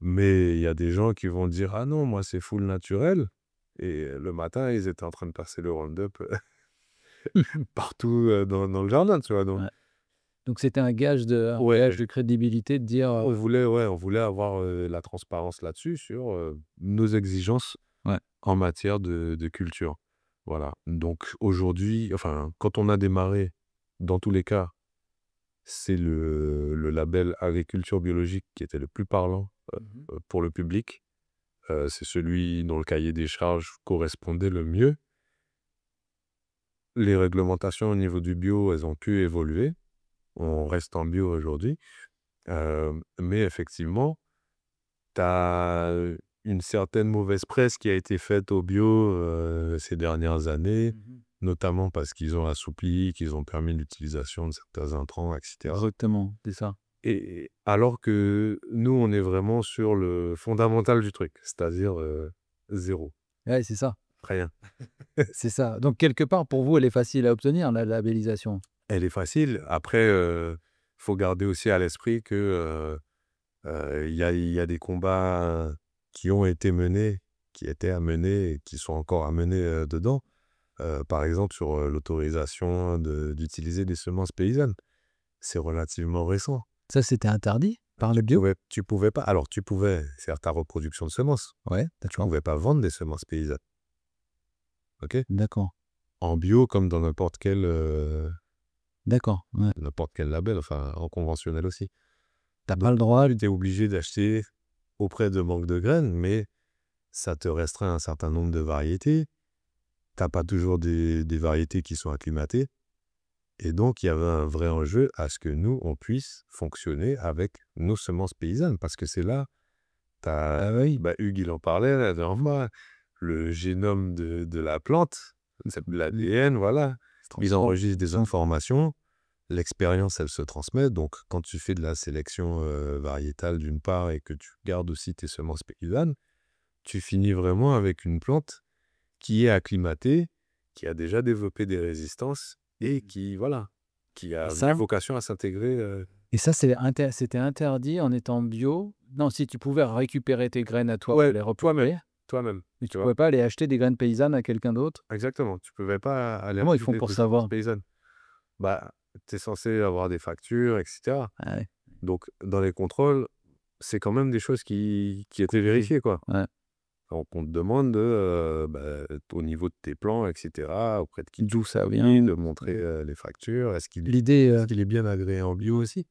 Mais il y a des gens qui vont dire: «Ah non, moi c'est full naturel» et le matin, ils étaient en train de passer le Roundup, partout, dans le jardin, tu vois? Donc
Ouais. Donc c'était un gage de
ouais,
crédibilité de dire,
on voulait avoir, la transparence là-dessus sur, nos exigences
ouais.
en matière de culture. Voilà. Donc aujourd'hui, enfin, quand on a démarré, dans tous les cas, c'est le label agriculture biologique qui était le plus parlant,
Mmh.
pour le public. C'est celui dont le cahier des charges correspondait le mieux. Les réglementations au niveau du bio, elles ont pu évoluer. On reste en bio aujourd'hui. Mais effectivement, tu as une certaine mauvaise presse qui a été faite au bio, ces dernières années,
Mmh.
notamment parce qu'ils ont assoupli, qu'ils ont permis l'utilisation de certains intrants et cetera.
Exactement, c'est ça.
Et alors que nous, on est vraiment sur le fondamental du truc, c'est-à-dire, 0,
Ouais, c'est ça,
rien.
c'est ça. Donc quelque part, pour vous, elle est facile à obtenir, la labellisation?
Elle est facile. Après, faut garder aussi à l'esprit que, il y a des combats qui ont été menés, qui étaient à mener et qui sont encore à mener, dedans. Par exemple, sur, l'autorisation d'utiliser des semences paysannes. C'est relativement récent.
Ça, c'était interdit? Par le bio?
Tu pouvais pas. Alors, tu pouvais faire ta reproduction de semences.
Ouais,
Tu
d'accord.
pouvais pas vendre des semences paysannes. OK?
D'accord.
En bio, comme dans n'importe quel label, enfin, en conventionnel aussi.
T'as
Donc,
pas le droit.
tu es obligé d'acheter auprès de banques de graines, mais ça te restreint un certain nombre de variétés. T'as pas toujours des variétés qui sont acclimatées. Et donc, il y avait un vrai enjeu à ce que nous, on puisse fonctionner avec nos semences paysannes. Parce que c'est là,
Ah oui.
Hugues, il en parlait la dernière fois, le génome de la plante, c'est l'ADN, voilà. Ils enregistrent des informations, l'expérience, elle se transmet. Donc, quand tu fais de la sélection variétale d'une part et que tu gardes aussi tes semences paysannes, tu finis vraiment avec une plante qui est acclimatée, qui a déjà développé des résistances et qui a
Ça,
vocation à s'intégrer.
et ça, c'était interdit en étant bio? Non, si tu pouvais récupérer tes graines à toi pour
Ouais,
les
toi-même,
replanter, mais tu
tu vois.
pouvais pas aller acheter des graines paysannes à quelqu'un d'autre?
Exactement, tu pouvais pas aller
Comment ils
acheter
font pour
des semences
savoir?
paysannes. Tu es censé avoir des factures, etc.
Ah ouais,
Donc, dans les contrôles, c'est quand même des choses qui étaient
compliqué.
vérifiées, quoi.
Ouais.
Donc, on te demande au niveau de tes plans, etc., auprès de qui tu
D'où ça
fournis,
vient?
de montrer les factures. Est-ce
L'idée,
qu'il est bien agréé en bio aussi?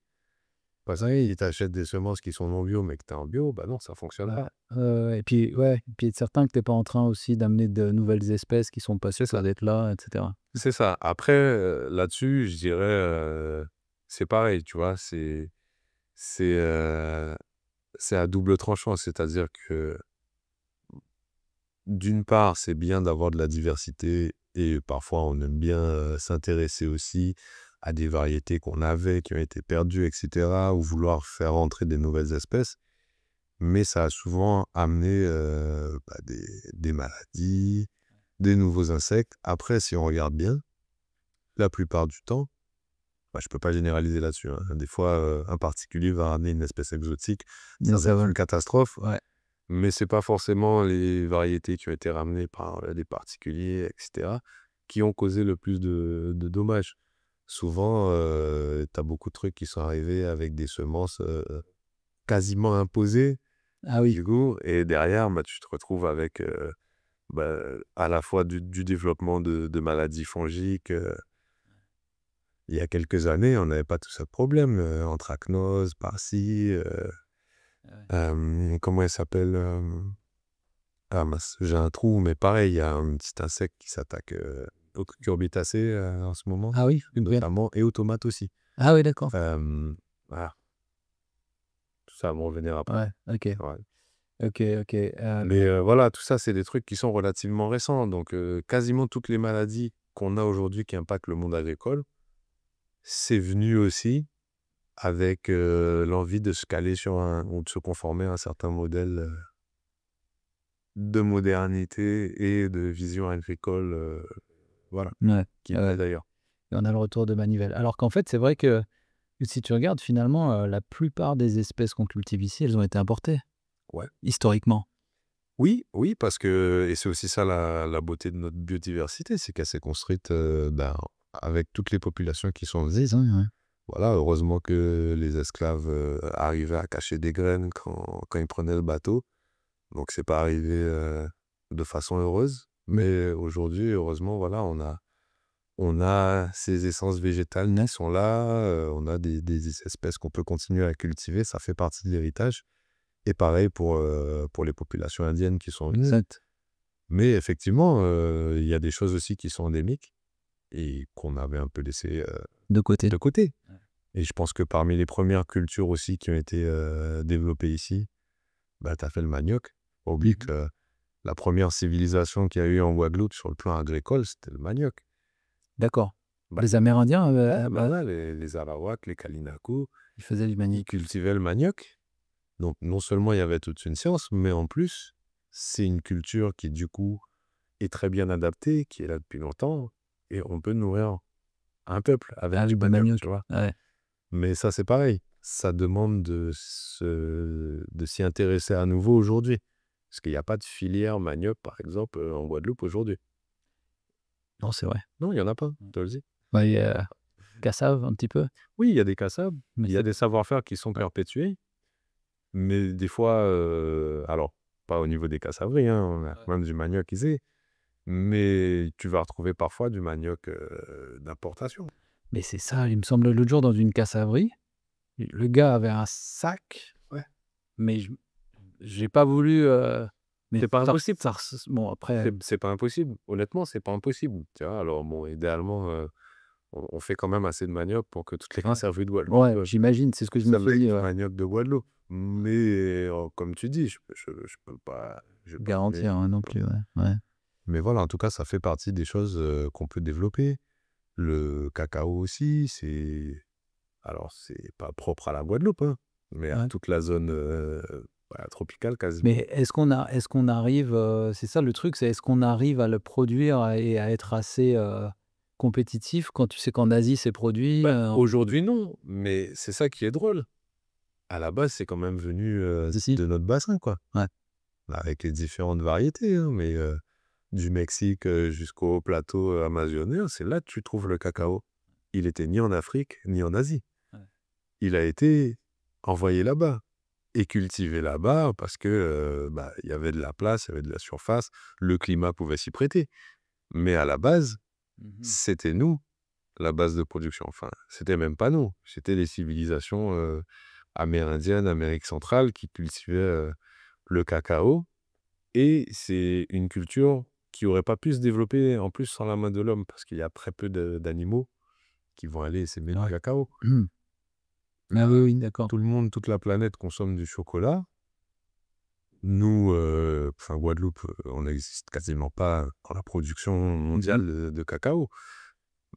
Parce que
oui.
si tu achètes des semences qui sont non bio, mais que tu es en bio, non, ça fonctionne pas.
Et puis être certain que tu es pas en train aussi d'amener de nouvelles espèces qui sont pas
C'est ça.
supposées être là, et cetera.
C'est ça. Après, là-dessus, je dirais, c'est pareil, tu vois, c'est, c'est à double tranchant. C'est-à-dire que, d'une part, c'est bien d'avoir de la diversité et parfois on aime bien s'intéresser aussi à des variétés qu'on avait, qui ont été perdues, etc., ou vouloir faire entrer des nouvelles espèces. Mais ça a souvent amené des maladies, des nouveaux insectes. Après, si on regarde bien, la plupart du temps, je peux pas généraliser là-dessus, hein. Des fois, un particulier va ramener une espèce exotique, ça va être une catastrophe,
Ouais.
mais c'est pas forcément les variétés qui ont été ramenées par des particuliers, etc., qui ont causé le plus de dommages. Souvent, tu as beaucoup de trucs qui sont arrivés avec des semences quasiment imposées,
Ah oui.
du coup, et derrière, tu te retrouves avec à la fois du développement de maladies fongiques. Il y a quelques années, on n'avait pas tout ce problème, anthracnose par-ci,
Ouais.
comment elle s'appelle? Ah mince, j'ai un trou, mais pareil, il y a un petit insecte qui s'attaque aux cucurbitacées en ce moment,
Ah oui?
notamment, et aux tomates aussi.
Ah oui, d'accord.
Voilà, tout ça va me revenir après.
Ouais, OK.
Ouais.
OK, OK.
Mais voilà, tout ça, c'est des trucs qui sont relativement récents. Donc, quasiment toutes les maladies qu'on a aujourd'hui qui impactent le monde agricole, c'est venu aussi avec l'envie de se caler sur ou de se conformer à un certain modèle de modernité et de vision agricole, voilà,
Ouais,
qui
ouais.
plaît d'ailleurs.
Et on a le retour de manivelle. Alors qu'en fait, c'est vrai que si tu regardes finalement, la plupart des espèces qu'on cultive ici, elles ont été importées,
Ouais.
historiquement.
Oui, oui, parce que, et c'est aussi ça la beauté de notre biodiversité, c'est qu'elle s'est construite avec toutes les populations qui sont venues.
Ouais.
Voilà, heureusement que les esclaves arrivaient à cacher des graines quand ils prenaient le bateau. Donc, c'est pas arrivé de façon heureuse. Mais aujourd'hui, heureusement, voilà, on a ces essences végétales qui sont là, on a des espèces qu'on peut continuer à cultiver, ça fait partie de l'héritage. Et pareil pour les populations indiennes qui sont venues.
Exact.
Mais effectivement, il y a des choses aussi qui sont endémiques et qu'on avait un peu laissées
De côté.
de côté.
Ouais.
Et je pense que parmi les premières cultures aussi qui ont été développées ici, tu as fait le manioc. Faut pas oublier que la première civilisation qu'il y a eu en Guadeloupe sur le plan agricole, c'était le manioc.
D'accord.
Bah,
Les Amérindiens,
ouais, les Arawaks, les Kalinakou,
ils faisaient du
ils
manioc.
cultivaient le manioc. Donc, non seulement il y avait toute une science, mais en plus, c'est une culture qui, du coup, est très bien adaptée, qui est là depuis longtemps, et on peut nourrir un peuple avec du manioc, tu vois.
Ouais.
Mais ça, c'est pareil. Ça demande de s'y intéresser à nouveau aujourd'hui. Parce qu'il n'y a pas de filière manioc, par exemple, en Guadeloupe aujourd'hui.
Non, c'est vrai.
Non, il n'y en a pas, je te le dis.
Ouais, il y a Cassave un petit peu,
Oui, il y a des cassables,
mais
il y a
c'est
des savoir-faire qui sont perpétués, Mais des fois, alors, pas au niveau des cassavries, hein, on a
Ouais.
même du manioc ici, mais tu vas retrouver parfois du manioc d'importation.
Mais c'est ça, il me semble l'autre jour dans une cassaverie, le gars avait un sac,
Ouais.
mais j'ai pas voulu, mais
C'est pas impossible.
bon après,
C'est pas impossible. Honnêtement, c'est pas impossible. Tu vois, alors bon, idéalement, on fait quand même assez de manioc pour que toutes les conserves de Guadeloupe
ouais, j'imagine, c'est ce que je me
ressemblent
suis
avec
dit,
du
ouais.
manioc de Guadeloupe. Mais comme tu dis, je peux pas donner.
Garantir, hein, non plus, ouais, ouais.
Mais voilà, en tout cas, ça fait partie des choses qu'on peut développer. Le cacao aussi, alors c'est pas propre à la Guadeloupe, hein, mais à
Ouais.
toute la zone tropicale quasiment.
Mais est-ce qu'on arrive, c'est ça le truc, c'est est-ce qu'on arrive à le produire et à être assez, compétitif quand tu sais qu'en Asie c'est produit,
Aujourd'hui, non, mais c'est ça qui est drôle. À la base, c'est quand même venu
D'ici?
de notre bassin, quoi.
Ouais.
Avec les différentes variétés, hein, mais du Mexique jusqu'au plateau amazonien, c'est là que tu trouves le cacao. Il était ni en Afrique, ni en Asie.
Ouais.
Il a été envoyé là-bas et cultivé là-bas parce que il y avait de la place, il y avait de la surface, le climat pouvait s'y prêter. Mais à la base,
Mmh.
c'était nous, la base de production. Enfin, c'était même pas nous, c'était les civilisations amérindiennes, Amérique centrale qui cultivaient le cacao. Et c'est une culture qui aurait pas pu se développer en plus sans la main de l'homme parce qu'il y a très peu d'animaux qui vont aller s'aimer du
Ouais.
cacao.
Mmh. Ah oui, oui, d'accord.
Tout le monde, toute la planète consomme du chocolat. Nous, enfin Guadeloupe, on n'existe quasiment pas dans la production mondiale de cacao.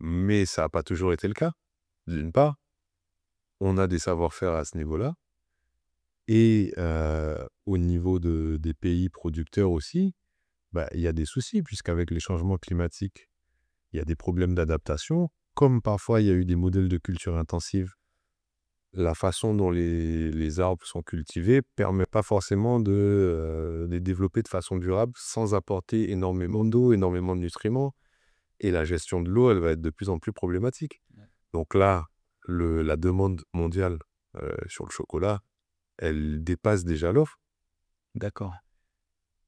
Mais ça a pas toujours été le cas. D'une part, on a des savoir-faire à ce niveau-là et au niveau des pays producteurs aussi, il y a des soucis puisqu'avec les changements climatiques, il y a des problèmes d'adaptation. Comme parfois il y a eu des modèles de culture intensive, la façon dont les arbres sont cultivés permet pas forcément de les développer de façon durable sans apporter énormément d'eau, énormément de nutriments et la gestion de l'eau, elle va être de plus en plus problématique.
Ouais.
Donc là, la demande mondiale, sur le chocolat, elle dépasse déjà l'offre,
D'accord.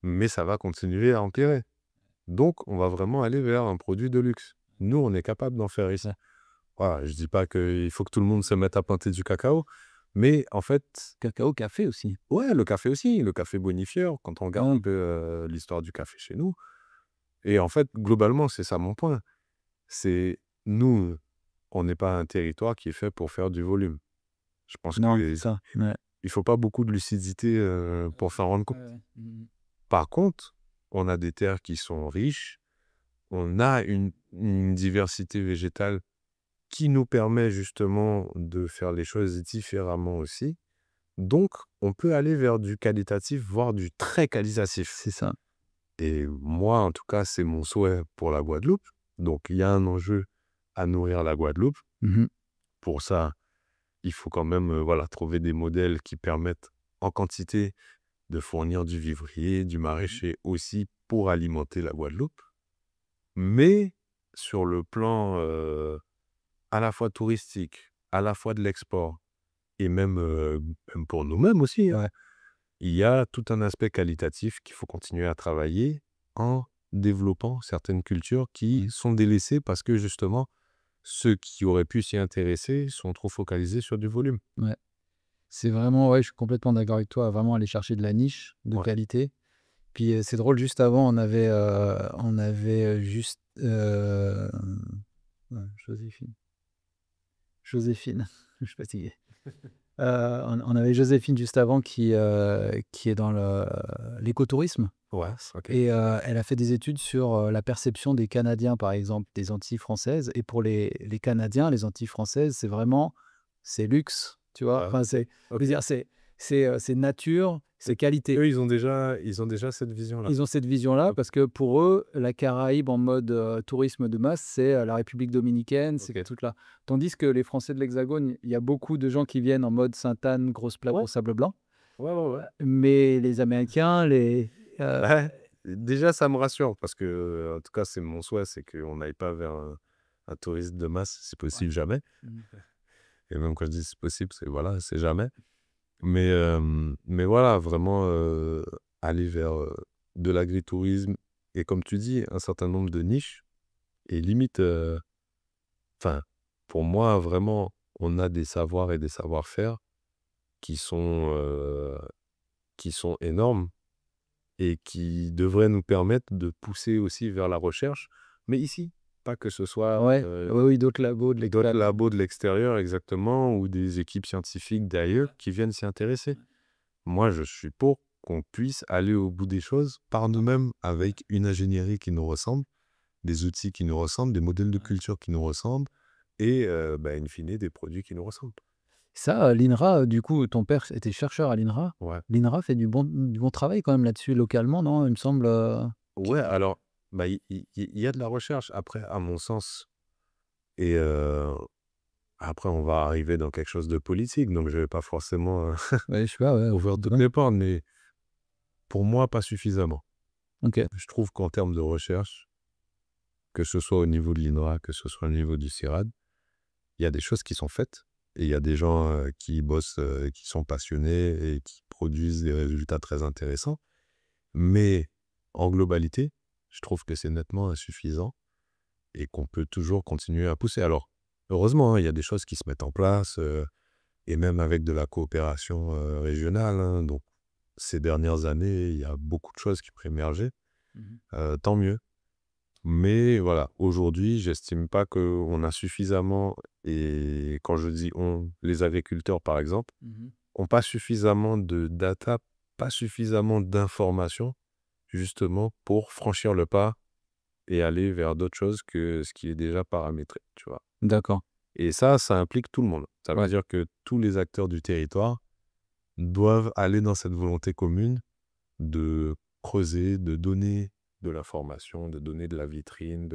mais ça va continuer à empirer. Donc on va vraiment aller vers un produit de luxe. Nous, on est capable d'en faire ici.
Ouais.
Voilà, je dis pas qu'il faut que tout le monde se mette à planter du cacao, mais en fait,
Cacao, café aussi.
ouais, le café aussi, le café bonifieur, quand on regarde un peu l'histoire du café chez nous. Et en fait, globalement, c'est ça mon point. C'est nous, on n'est pas un territoire qui est fait pour faire du volume. Je pense
Non, c'est
qu'il
ça. Ouais.
faut pas beaucoup de lucidité pour s'en rendre
Ouais,
compte.
ouais. Mmh.
Par contre, on a des terres qui sont riches, on a une diversité végétale qui nous permet justement de faire les choses différemment aussi. Donc, on peut aller vers du qualitatif, voire du très qualitatif.
C'est ça.
Et moi, en tout cas, c'est mon souhait pour la Guadeloupe. Donc, il y a un enjeu à nourrir la Guadeloupe.
Mmh.
Pour ça, il faut quand même trouver des modèles qui permettent en quantité de fournir du vivrier, du maraîcher aussi pour alimenter la Guadeloupe. Mais sur le plan à la fois touristique, à la fois de l'export et même pour nous-mêmes aussi, hein.
Ouais.
Il y a tout un aspect qualitatif qu'il faut continuer à travailler en développant certaines cultures qui sont délaissées parce que justement, ceux qui auraient pu s'y intéresser sont trop focalisés sur du volume.
Ouais. C'est vraiment, ouais, je suis complètement d'accord avec toi, vraiment aller chercher de la niche, de
Ouais.
qualité. Puis, c'est drôle, juste avant, on avait, juste, ouais, Joséphine, je suis fatigué. On avait Joséphine juste avant qui est dans l'écotourisme
Ouais, OK.
et elle a fait des études sur, la perception des Canadiens, par exemple, des Antilles françaises et pour les Canadiens, les Antilles françaises, c'est luxe, tu vois?
Ah,
Enfin, je
OK.
veux dire, c'est nature, c'est qualité.
Eux, ils ont déjà cette vision-là.
Ils ont cette vision-là
OK.
parce que pour eux, la Caraïbe en mode, tourisme de masse, c'est, la République dominicaine, c'est
OK.
tout là. Tandis que les Français de l'Hexagone, il y a beaucoup de gens qui viennent en mode Sainte-Anne, grosse plage
Ouais.
au sable blanc.
Ouais, ouais, ouais.
Mais les Américains, heu,
Ouais, déjà, ça me rassure parce que, en tout cas, c'est mon souhait, c'est qu'on n'aille pas vers un tourisme de masse, si
ouais.
possible jamais.
Mmh.
Et même quand je dis c'est possible, c'est jamais. Mais voilà, vraiment aller vers de l'agritourisme et comme tu dis, un certain nombre de niches et limite, enfin, pour moi, vraiment, on a des savoirs et des savoir-faire qui sont, heu, qui sont énormes et qui devraient nous permettre de pousser aussi vers la recherche, mais ici, pas que ce soit,
Ouais, oui, oui, d'autres labos de
d'autres
l'extérieur.
labos de l'extérieur exactement ou des équipes scientifiques d'ailleurs qui viennent s'y intéresser. Moi, je suis pour qu'on puisse aller au bout des choses par nous-mêmes avec une ingénierie qui nous ressemble, des outils qui nous ressemblent, des modèles de culture qui nous ressemblent et in fine, des produits qui nous ressemblent.
Ça, l'INRA, du coup, ton père était chercheur à l'INRA.
Ouais.
L'INRA fait du bon travail quand même là-dessus localement, non? Il me semble,
Ouais, alors, il y a de la recherche. Après, à mon sens et après on va arriver dans quelque chose de politique, donc je vais pas forcément,
ouais, je sais pas, ouais,
ouvrir toutes
ouais.
les portes, mais pour moi, pas suffisamment.
OK.
Je trouve qu'en termes de recherche, que ce soit au niveau de l'INRA, que ce soit au niveau du CIRAD, il y a des choses qui sont faites et il y a des gens, qui bossent, qui sont passionnés et qui produisent des résultats très intéressants. Mais en globalité, je trouve que c'est nettement insuffisant et qu'on peut toujours continuer à pousser. Alors, heureusement, hein, il y a des choses qui se mettent en place, et même avec de la coopération, régionale, hein. Donc ces dernières années, il y a beaucoup de choses qui ont émergé,
Mmh.
tant mieux. Mais voilà, aujourd'hui, j'estime pas qu'on a suffisamment et quand je dis «on», les agriculteurs, par exemple,
Mmh.
ont pas suffisamment de data, pas suffisamment d'informations, justement, pour franchir le pas et aller vers d'autres choses que ce qui est déjà paramétré, tu vois?
D'accord.
Et ça implique tout le monde. Ça veut
Ouais.
dire que tous les acteurs du territoire doivent aller dans cette volonté commune de creuser, de donner de l'information, de donner de la vitrine,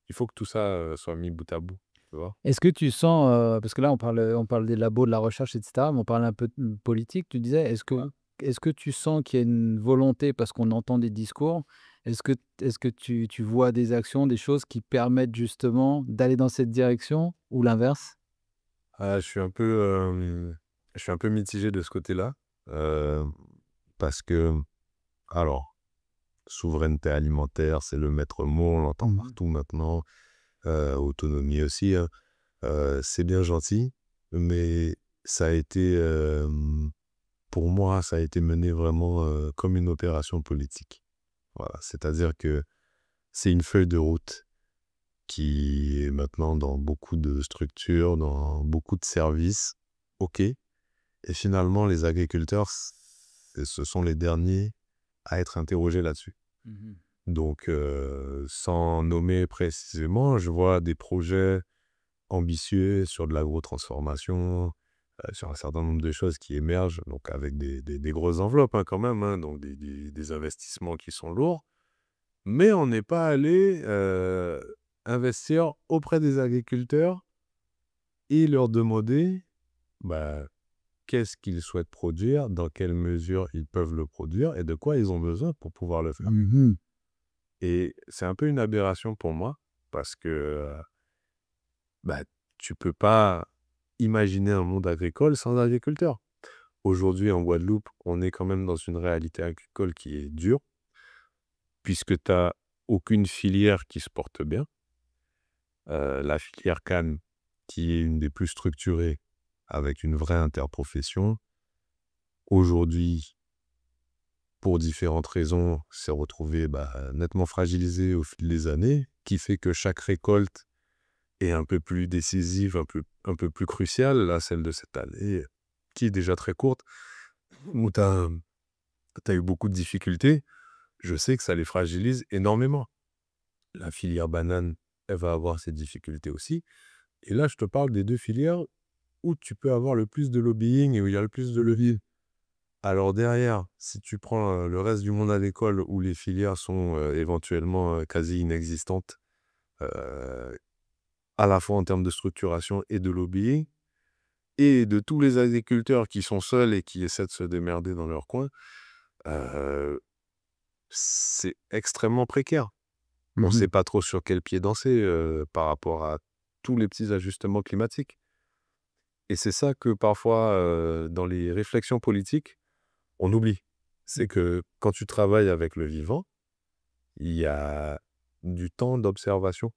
il faut que tout ça, soit mis bout à bout, tu vois?
Est-ce que tu sens, parce que là on parle des labos, de la recherche et cetera, mais on parle un peu de politique, tu disais. Est-ce que tu sens qu'il y a une volonté parce qu'on entend des discours? Est-ce que tu vois des actions, des choses qui permettent justement d'aller dans cette direction ou l'inverse?
Ah, je suis un peu mitigé de ce côté-là, hem, parce que alors, souveraineté alimentaire, c'est le maître mot, on l'entend
Mmh.
partout maintenant, autonomie aussi, hein. C'est bien gentil, mais ça a été, pour moi, ça a été mené vraiment, comme une opération politique. Voilà, c'est-à-dire que c'est une feuille de route qui est maintenant dans beaucoup de structures, dans beaucoup de services. OK, et finalement les agriculteurs, ce sont les derniers à être interrogés là-dessus.
Mmh.
Donc sans nommer précisément, je vois des projets ambitieux sur de l'agrotransformation, sur un certain nombre de choses qui émergent, donc avec des grosses enveloppes, hein, quand même, hein, donc des investissements qui sont lourds. Mais on n'est pas allé, investir auprès des agriculteurs et leur demander, bah, qu'est-ce qu'ils souhaitent produire, dans quelle mesure ils peuvent le produire et de quoi ils ont besoin pour pouvoir le faire.
Mmh.
Et c'est un peu une aberration pour moi parce que, bah, tu peux pas imaginer un monde agricole sans agriculteurs. Aujourd'hui, en Guadeloupe, on est quand même dans une réalité agricole qui est dure, puisque tu as aucune filière qui se porte bien. La filière canne, qui est une des plus structurées, avec une vraie interprofession, aujourd'hui, pour différentes raisons, s'est retrouvée nettement fragilisée au fil des années, qui fait que chaque récolte est un peu plus décisive, un peu plus cruciale. Là, celle de cette année, qui est déjà très courte, où tu as eu beaucoup de difficultés. Je sais que ça les fragilise énormément. La filière banane, elle va avoir ses difficultés aussi. Et là, je te parle des 2 filières où tu peux avoir le plus de lobbying et où il y a le plus de levier. Alors derrière, si tu prends, le reste du monde à l'école où les filières sont, éventuellement, quasi inexistantes, heu, à la fois en termes de structuration et de lobbying et de tous les agriculteurs qui sont seuls et qui essaient de se démerder dans leur coin, heu, c'est extrêmement précaire. On ne
Mmh.
sait pas trop sur quel pied danser, par rapport à tous les petits ajustements climatiques Et c'est ça que parfois, dans les réflexions politiques, on oublie. C'est que quand tu travailles avec le vivant, il y a du temps d'observation.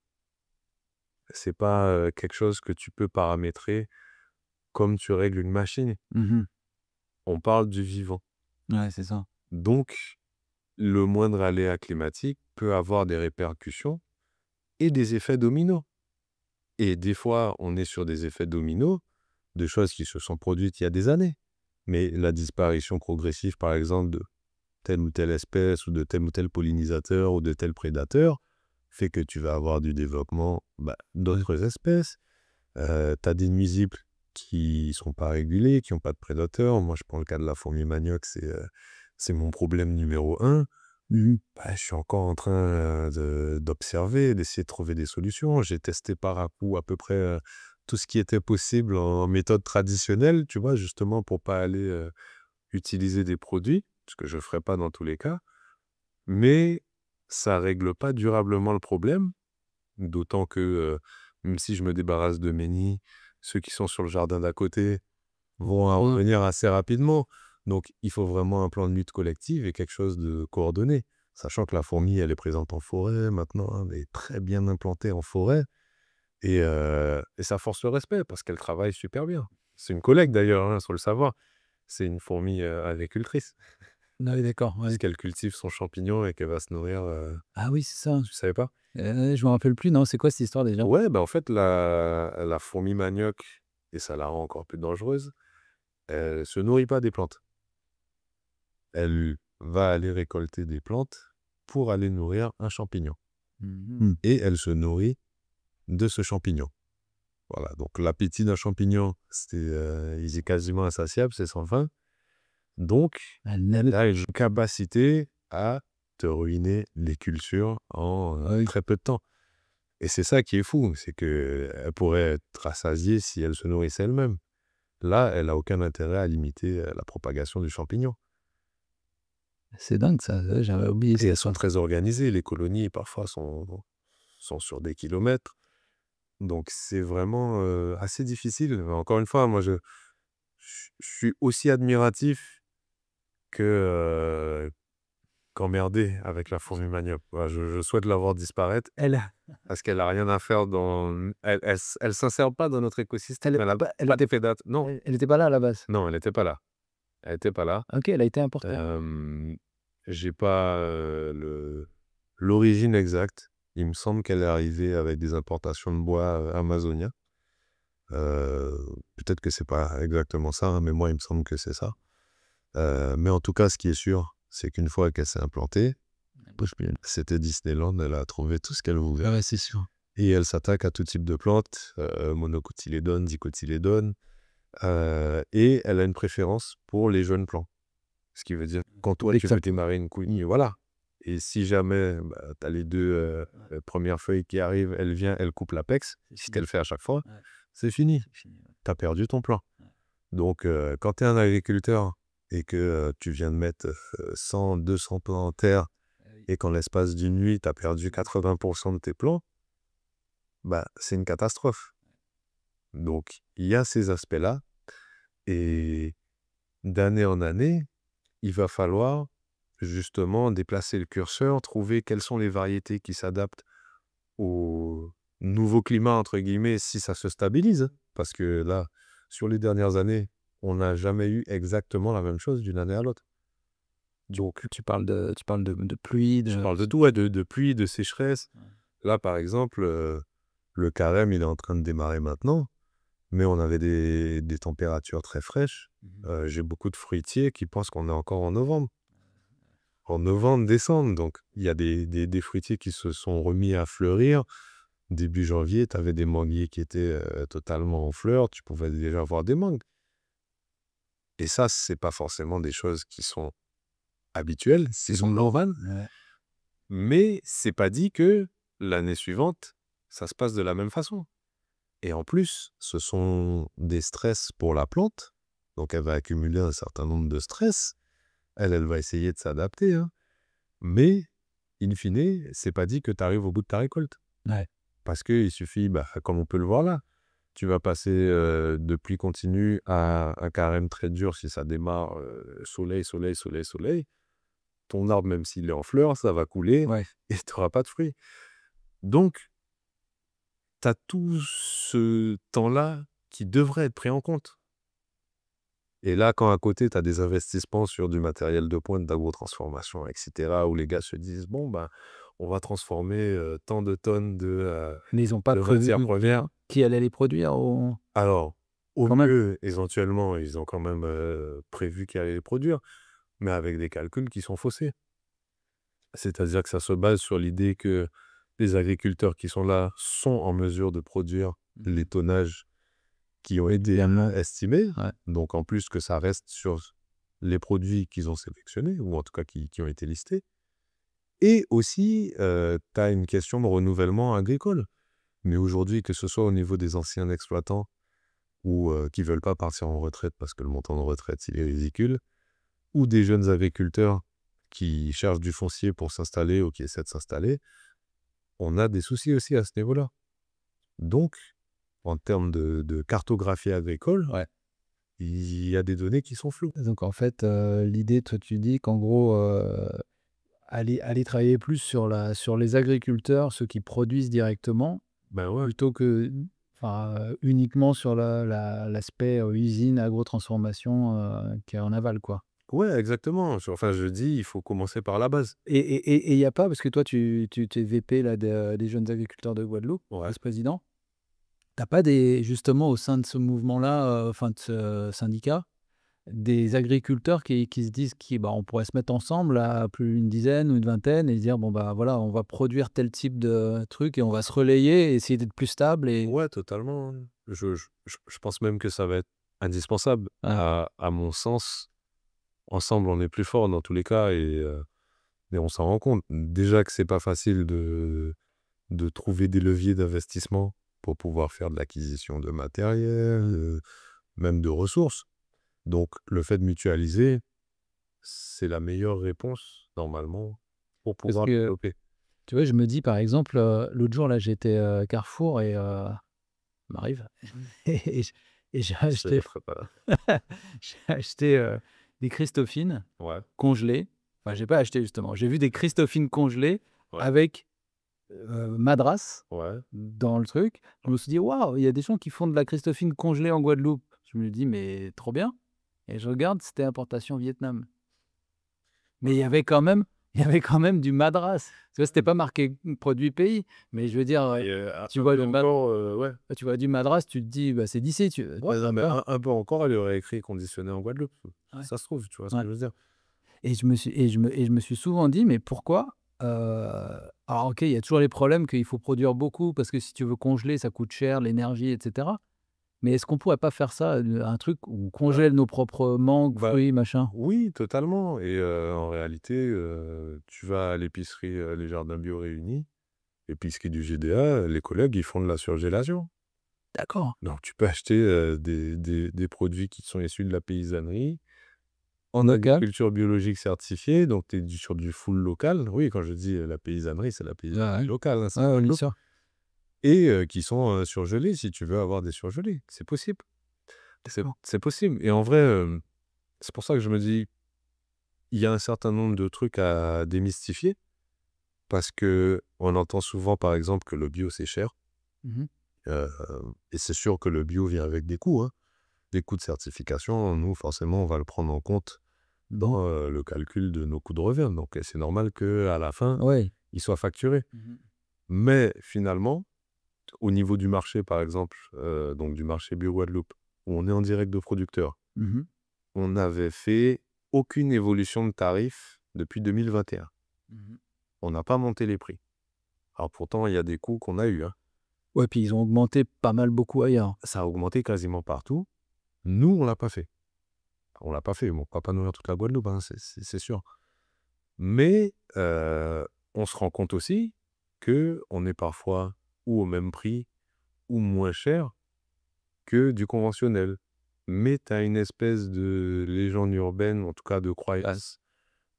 C'est pas, quelque chose que tu peux paramétrer comme tu règles une machine.
Mhm.
On parle du vivant.
Ouais, c'est ça.
Donc, le moindre aléa climatique peut avoir des répercussions et des effets dominos. Et des fois, on est sur des effets dominos de choses qui se sont produites il y a des années. Mais la disparition progressive, par exemple, de telle ou telle espèce ou de tel ou tel pollinisateur ou de tel prédateur fait que tu vas avoir du développement d'autres espèces. Tu as des nuisibles qui sont pas régulés, qui n'ont pas de prédateurs. Moi, je prends le cas de la fourmi manioc, c'est mon problème numéro 1.
Mhm.
Je suis encore en train d'observer, d'essayer de trouver des solutions. J'ai testé par à coup à peu près tout ce qui était possible en méthode traditionnelle, tu vois, justement pour pas aller utiliser des produits, ce que je ne ferai pas dans tous les cas. Mais ça règle pas durablement le problème, d'autant que même si je me débarrasse de mes nids, ceux qui sont sur le jardin d'à côté vont en revenir assez rapidement. Donc, il faut vraiment un plan de lutte collective et quelque chose de coordonné. Sachant que la fourmi, elle est présente en forêt maintenant, hein, elle est très bien implantée en forêt. Et ça force le respect parce qu'elle travaille super bien. C'est une collègue d'ailleurs, il faut le savoir. C'est une fourmi agricultrice,
Ah oui, d'accord. Ouais.
puisqu'elle cultive son champignon et qu'elle va se nourrir.
Ah oui, c'est ça.
Tu savais pas?
Je me rappelle plus, non, c'est quoi cette histoire déjà?
Ouais, en fait, la fourmi manioc, et ça la rend encore plus dangereuse, elle se nourrit pas des plantes. Elle va aller récolter des plantes pour aller nourrir un champignon.
Mhm.
Et elle se nourrit de ce champignon. Voilà, donc l'appétit d'un champignon, il est quasiment insatiable, c'est sans fin. Donc, elle a une capacité à te ruiner les cultures en
Oui.
très peu de temps. Et c'est ça qui est fou, c'est qu'elle pourrait être rassasiée si elle se nourrissait elle-même. Là, elle n'a aucun intérêt à limiter la propagation du champignon.
C'est dingue ça, ouais, j'avais oublié
Et
cette
elles sont
histoire.
très organisées, les colonies parfois sont sur des kilomètres. Donc c'est vraiment assez difficile. Encore une fois, moi je suis aussi admiratif que qu'emmerdé avec la fourmi manioc. Voilà, je souhaite la voir disparaître
Elle
parce qu'elle n'a rien à faire elle s'insère pas dans notre écosystème. Elle n'a
elle
pas
était
d'effet date. Non,
elle était pas là à la base?
non, elle n'était pas là. Elle n'était pas là.
OK, elle a été importée.
J'ai pas l'origine exacte. Il me semble qu'elle est arrivée avec des importations de bois amazoniens. Peut-être que c'est pas exactement ça, hein, mais moi, il me semble que c'est ça. Mais en tout cas, ce qui est sûr, c'est qu'une fois qu'elle s'est implantée, c'était Disneyland, elle a trouvé tout ce qu'elle voulait.
Ouais, c'est sûr.
Et elle s'attaque à tout type de plantes, monocotylédones, dicotylédones, et elle a une préférence pour les jeunes plants. Ce qui veut dire, quand toi,
Dès
tu
que ça
veux démarrer une couille, voilà. Et si jamais tu as les deux premières feuilles qui arrivent, elle vient, elle coupe l'apex, ce qu'elle fait à chaque fois,
Ouais.
c'est fini.
C'est fini, ouais.
Tu as perdu ton plan.
Ouais.
Donc, quand tu es un agriculteur et que tu viens de mettre 100, 200 plants en terre et qu'en l'espace d'une nuit, tu as perdu 80% de tes plants, c'est une catastrophe. Donc, il y a ces aspects-là. Et d'année en année, il va falloir justement déplacer le curseur, trouver quelles sont les variétés qui s'adaptent au nouveau climat, entre guillemets, si ça se stabilise. Parce que là, sur les dernières années, on n'a jamais eu exactement la même chose d'une année à l'autre. Donc,
Tu parles de pluie,
je
de
parle de tout, ouais, de pluie, de sécheresse.
Ouais.
Là, par exemple, le carême, il est en train de démarrer maintenant, mais on avait des températures très fraîches. J'ai beaucoup de fruitiers qui pensent qu'on est encore en novembre. En novembre, décembre. Donc, il y a des fruitiers qui se sont remis à fleurir. Début janvier, tu avais des manguiers qui étaient totalement en fleurs. Tu pouvais déjà voir des mangues. Et ça, c'est pas forcément des choses qui sont habituelles, c'est sont normales.
Ouais.
Mais c'est pas dit que l'année suivante, ça se passe de la même façon. Et en plus, ce sont des stress pour la plante. Donc, elle va accumuler un certain nombre de stress. Elle va essayer de s'adapter, hein. Mais, in fine, c'est pas dit que tu arrives au bout de ta récolte.
Ouais.
Parce qu'il suffit, comme on peut le voir là, tu vas passer de pluie continue à un carême très dur si ça démarre soleil, soleil, soleil, soleil. Ton arbre, même s'il est en fleurs, ça va couler
Ouais.
et tu n'auras pas de fruits. Donc, tu as tout ce temps-là qui devrait être pris en compte. Et là, quand à côté, tu as des investissements sur du matériel de pointe, d'agrotransformation, etc., où les gars se disent, bon, ben, on va transformer tant de tonnes
Mais ils n'ont pas
de
prévu
matières premières.
qui allait les produire
Alors, au
quand même.
mieux, éventuellement, ils ont quand même prévu qu'ils allaient les produire, mais avec des calculs qui sont faussés. C'est-à-dire que ça se base sur l'idée que les agriculteurs qui sont là sont en mesure de produire les tonnages qui ont été
Évidemment.
estimés.
Ouais.
Donc, en plus que ça reste sur les produits qu'ils ont sélectionnés, ou en tout cas qui ont été listés. Et aussi, tu as une question de renouvellement agricole. Mais aujourd'hui, que ce soit au niveau des anciens exploitants ou qui ne veulent pas partir en retraite parce que le montant de retraite, il est ridicule, ou des jeunes agriculteurs qui cherchent du foncier pour s'installer ou qui essaient de s'installer, on a des soucis aussi à ce niveau-là. Donc, en termes de cartographie agricole,
Ouais.
il y a des données qui sont floues.
Donc en fait, l'idée, toi, tu dis qu'en gros, aller travailler plus sur les agriculteurs, ceux qui produisent directement,
Ben ouais.
plutôt que uniquement sur l'aspect usine, agrotransformation qui est en aval, quoi.
Ouais, exactement. Enfin, je dis, il faut commencer par la base.
Et il n'y a pas, parce que toi, tu es VP là, des jeunes agriculteurs de Guadeloupe,
Ouais.
vice-président. T'as pas justement au sein de ce mouvement-là, enfin de ce syndicat, des agriculteurs qui se disent on pourrait se mettre ensemble à plus d'une dizaine ou une vingtaine et se dire, bon, bah voilà, on va produire tel type de truc et on va se relayer et essayer d'être plus stable
Ouais, totalement. Je pense même que ça va être indispensable.
Ah,
À mon sens, ensemble, on est plus fort dans tous les cas et on s'en rend compte. Déjà que c'est pas facile de trouver des leviers d'investissement pour pouvoir faire de l'acquisition de matériel, même de ressources. Donc, le fait de mutualiser, c'est la meilleure réponse, normalement, pour
parce
pouvoir
que,
développer.
tu vois, je me dis, par exemple, l'autre jour, là, j'étais à Carrefour et m'arrive et j'ai
C'est
acheté,
pas là.
j'ai acheté des Christophines
Ouais,
congelées. Enfin, j'ai pas acheté justement. J'ai vu des Christophines congelées
ouais,
avec madras
ouais.
dans le truc. Je me suis dit, waouh, il y a des gens qui font de la Christophine congelée en Guadeloupe. Je me dis, mais trop bien. Et je regarde, c'était importation Vietnam. Mais il y avait quand même du madras. Tu vois, c'était pas marqué produit pays, mais je veux dire, tu vois le
encore, ouais.
tu vois du madras, tu te dis, bah, c'est d'ici.
Ouais, non, mais
vois.
un peu encore, elle aurait écrit conditionné en Guadeloupe.
Ouais.
Ça se trouve, tu vois ce
Ouais.
que je veux dire?
Et je me suis souvent dit: «Mais pourquoi?» Alors OK, il y a toujours les problèmes qu'il faut produire beaucoup parce que si tu veux congeler, ça coûte cher, l'énergie et cetera. Mais est-ce qu'on pourrait pas faire ça, un truc où on
Bah
congèle nos propres mangues,
bah,
fruits, machin?
oui, totalement et en réalité, tu vas à l'épicerie, Les Jardins Bio Réunis, l'épicerie du GDA, les collègues, ils font de la surgélation.
D'accord.
Donc tu peux acheter, des produits qui sont issus de la paysannerie, en
Local?
agriculture biologique certifiée, donc tu es sur du full local. Oui, quand je dis, la paysannerie, c'est la
Ouais,
paysannerie
ouais.
locale, hein, c'est
Ouais,
en
ouais, bien
Guadeloupe
sûr.
et qui sont, surgelés si tu veux avoir des surgelés. C'est possible.
D'accord.
C'est possible et en vrai, c'est pour ça que je me dis, il y a un certain nombre de trucs à démystifier parce qu'on entend souvent, par exemple, que le bio, c'est cher,
Mmh.
heu et c'est sûr que le bio vient avec des coûts, hein. Des coûts de certification, nous, forcément, on va le prendre en compte
Mmh.
dans, le calcul de nos coûts de revient. Donc c'est normal qu'à la fin,
Ouais.
il soit facturé.
Mmh.
Mais finalement, au niveau du marché, par exemple, donc du marché Bio Guadeloupe, où on est en direct de producteurs,
Mmh.
on n'avait fait aucune évolution de tarif depuis 2021.
Mmh.
On n'a pas monté les prix. Alors pourtant, il y a des coûts qu'on a eus, hein.
Ouais, puis ils ont augmenté pas mal beaucoup ailleurs.
Ça a augmenté quasiment partout. Nous, on l'a pas fait. On l'a pas fait. Bon, on va pas nourrir toute la Guadeloupe, hein, c'est sûr. Mais on se rend compte aussi qu'on est parfois ou au même prix ou moins cher que du conventionnel. Mais tu as une espèce de légende urbaine, en tout cas de croyance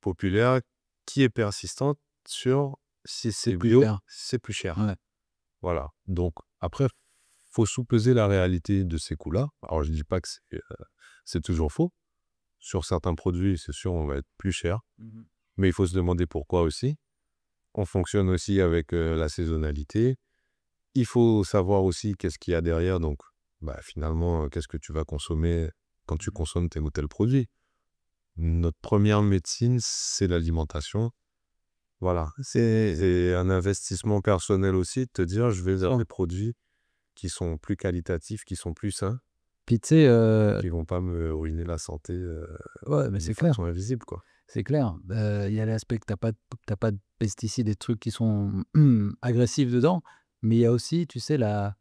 populaire, qui est persistante sur si c'est
C'est plus
bio,
cher.
c'est plus cher.
Ouais.
Voilà. Donc après, faut sous-peser la réalité de ces coûts-là. Alors, je ne dis pas que c'est toujours faux. Sur certains produits, c'est sûr, on va être plus cher. Mais il faut se demander pourquoi aussi. On fonctionne aussi avec la saisonnalité. Il faut savoir aussi qu'est-ce qu'il y a derrière. Donc, finalement, qu'est-ce que tu vas consommer quand tu consommes tel ou tel produit. Notre première médecine, c'est l'alimentation. Voilà. C'est un investissement personnel aussi de te dire, je vais vers des produits qui sont plus qualitatifs, qui sont plus sains,
Puis tu sais,
qui vont pas me ruiner la santé
ouais, mais
de
c'est clair.
façon invisible, quoi.
C'est clair. Il y a l'aspect que t'as pas de pesticides, des trucs qui sont agressifs dedans, mais il y a aussi, tu sais, la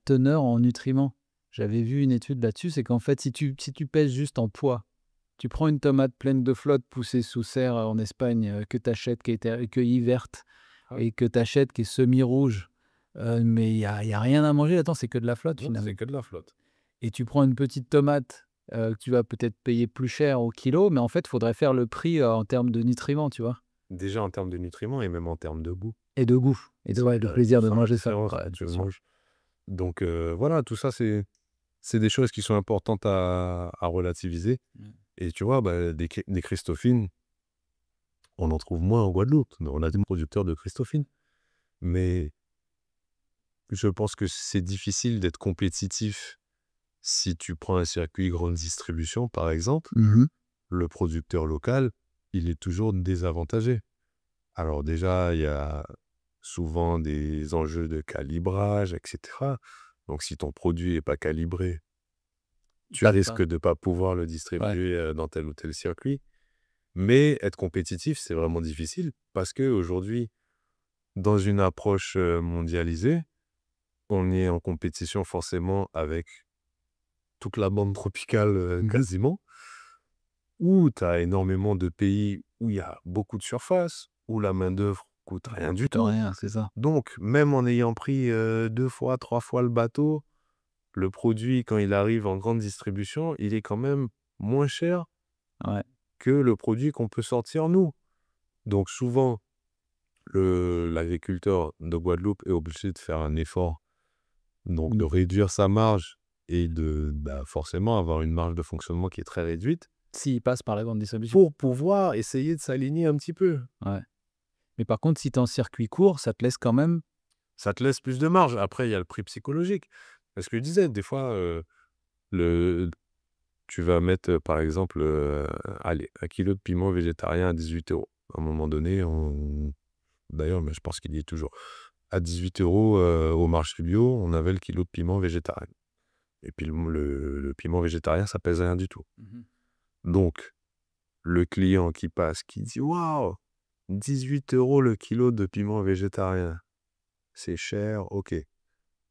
teneur en nutriments. J'avais vu une étude là-dessus, c'est qu'en fait, si tu pèses juste en poids, tu prends une tomate pleine de flotte poussée sous serre en Espagne, que tu achètes, qui a été cueillie verte,
Ah.
et que tu achètes, qui est semi-rouge, mais il y a rien à manger là-dedans, c'est que de la flotte
Non,
finalement.
c'est que de la flotte.
Et tu prends une petite tomate que tu vas peut-être payer plus cher au kilo, mais en fait, il faudrait faire le prix en termes de nutriments, tu vois,
Déjà en termes de nutriments et même en termes de goût.
et de goût, et de, ouais, de
Ça
plaisir de
fait la
manger ça.
différence
Ouais,
quand tu
bien
le
sûr.
manges. Donc voilà, tout ça, c'est des choses qui sont importantes à relativiser. Et tu vois, des Christophines, on en trouve moins en Guadeloupe. On a des producteurs de Christophines. Mais je pense que c'est difficile d'être compétitif si tu prends un circuit grande distribution, par exemple.
Mhm.
Le producteur local, il est toujours désavantagé. Alors déjà, il y a souvent des enjeux de calibrage, etc. Donc si ton produit n'est pas calibré, tu
Passe
risques
pas.
de ne pas pouvoir le
Ouais.
distribuer dans tel ou tel circuit. Mais être compétitif, c'est vraiment difficile parce qu'aujourd'hui, dans une approche mondialisée, on est en compétition forcément avec toute la bande tropicale quasiment, où tu as énormément de pays où il y a beaucoup de surface, où la main-d'œuvre coûte rien du
Coûte
tout.
rien, c'est ça.
Donc, même en ayant pris 2 fois, 3 fois le bateau, le produit, quand il arrive en grande distribution, il est quand même moins cher
Ouais.
que le produit qu'on peut sortir nous. Donc souvent, l'agriculteur de Guadeloupe est obligé de faire un effort, donc de réduire sa marge et de forcément avoir une marge de fonctionnement qui est très réduite
S'il passe par la grande distribution.
pour pouvoir essayer de s'aligner un petit peu.
Ouais. Mais par contre, si tu es en circuit court, ça te laisse quand même.
Ça te laisse plus de marge. Après, il y a le prix psychologique. Parce que je disais, des fois, tu vas mettre, par exemple, allez, 1 kilo de piment végétarien à 18 €. À un moment donné, d'ailleurs, mais je pense qu'il y est toujours. À 18 € au marché bio, on avait le kilo de piment végétarien. Et puis le piment végétarien, ça pèse rien du tout. Donc, le client qui passe, qui dit « Waouh, 18 € le kilo de piment végétarien, c'est cher, ok. »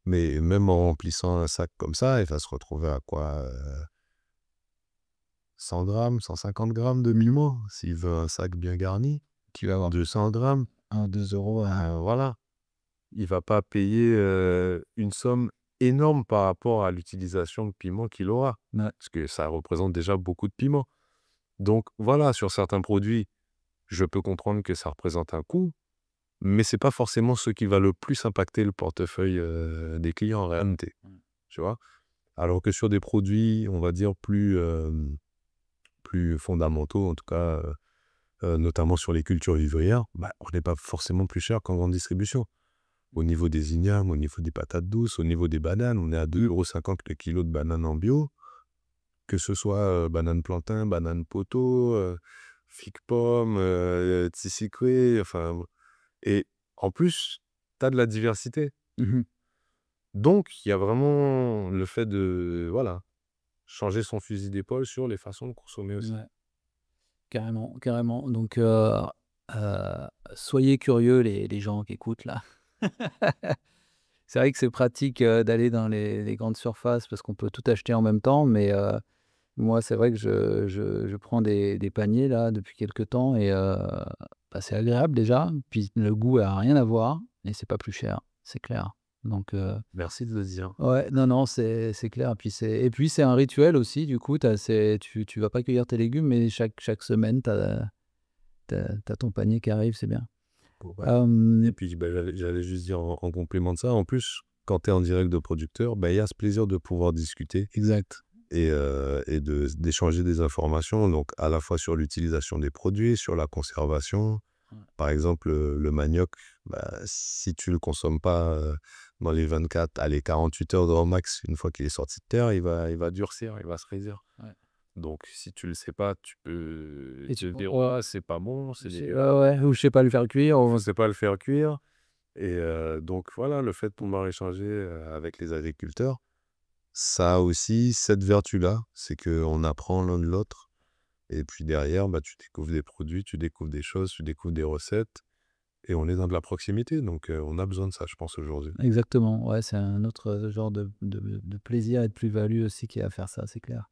Mais même en remplissant un sac comme ça, il va se retrouver à quoi 100 grammes, 150 grammes de piment, s'il veut un sac bien garni.
Tu vas avoir
200 grammes.
1, 2 €.
Voilà. Il ne va pas payer une somme énorme par rapport à l'utilisation de piment qu'il aura.
Ouais.
Parce que ça représente déjà beaucoup de piment. Donc voilà, sur certains produits, je peux comprendre que ça représente un coût, mais ce n'est pas forcément ce qui va le plus impacter le portefeuille des clients en réalité. Tu vois? Alors que sur des produits, on va dire, plus fondamentaux, en tout cas, notamment sur les cultures vivrières, on n'est pas forcément plus cher qu'en grande distribution. Au niveau des ignames, au niveau des patates douces, au niveau des bananes, on est à 2,50 € le kilo de bananes en bio. Que ce soit banane plantain, banane poteau, figue pomme, tissicoué, enfin. Et en plus, tu as de la diversité. Donc, il y a vraiment le fait de, voilà, changer son fusil d'épaule sur les façons de consommer aussi.
Ouais. Carrément, carrément. Donc, soyez curieux, les gens qui écoutent là. C'est vrai que c'est pratique d'aller dans les grandes surfaces parce qu'on peut tout acheter en même temps, mais moi, c'est vrai que je prends des paniers là depuis quelques temps, et c'est agréable déjà. Puis le goût a rien à voir et c'est pas plus cher, c'est clair. Donc,
Merci de le dire.
ouais, non, non, c'est clair. Et puis c'est un rituel aussi, du coup, tu vas pas cueillir tes légumes, mais chaque semaine, t'as ton panier qui arrive, c'est bien.
Ouais. Et puis, j'allais juste dire en complément de ça, en plus, quand tu es en direct de producteur, il y a ce plaisir de pouvoir discuter
Exact.
et d'échanger des informations, donc à la fois sur l'utilisation des produits, sur la conservation.
Ouais.
Par exemple, le manioc, si tu le consommes pas dans les 24, allez, 48 heures grand max, une fois qu'il est sorti de terre, il va durcir, il va se raisir.
Ouais.
Donc, si tu le sais pas, tu peux
Et
te dire,
ouais,
ouais, c'est pas bon, c'est
ouais,
dégueulasse.
ouais, ou je sais pas le faire cuire.
On ne sait pas le faire cuire. Et donc, voilà, le fait de pouvoir échanger avec les agriculteurs, ça a aussi cette vertu-là, c'est qu'on apprend l'un de l'autre. Et puis derrière, tu découvres des produits, tu découvres des choses, tu découvres des recettes. Et on est dans de la proximité, donc on a besoin de ça, je pense, aujourd'hui.
Exactement, ouais, c'est un autre genre de plaisir et de plus-value aussi qui est à faire ça, c'est clair.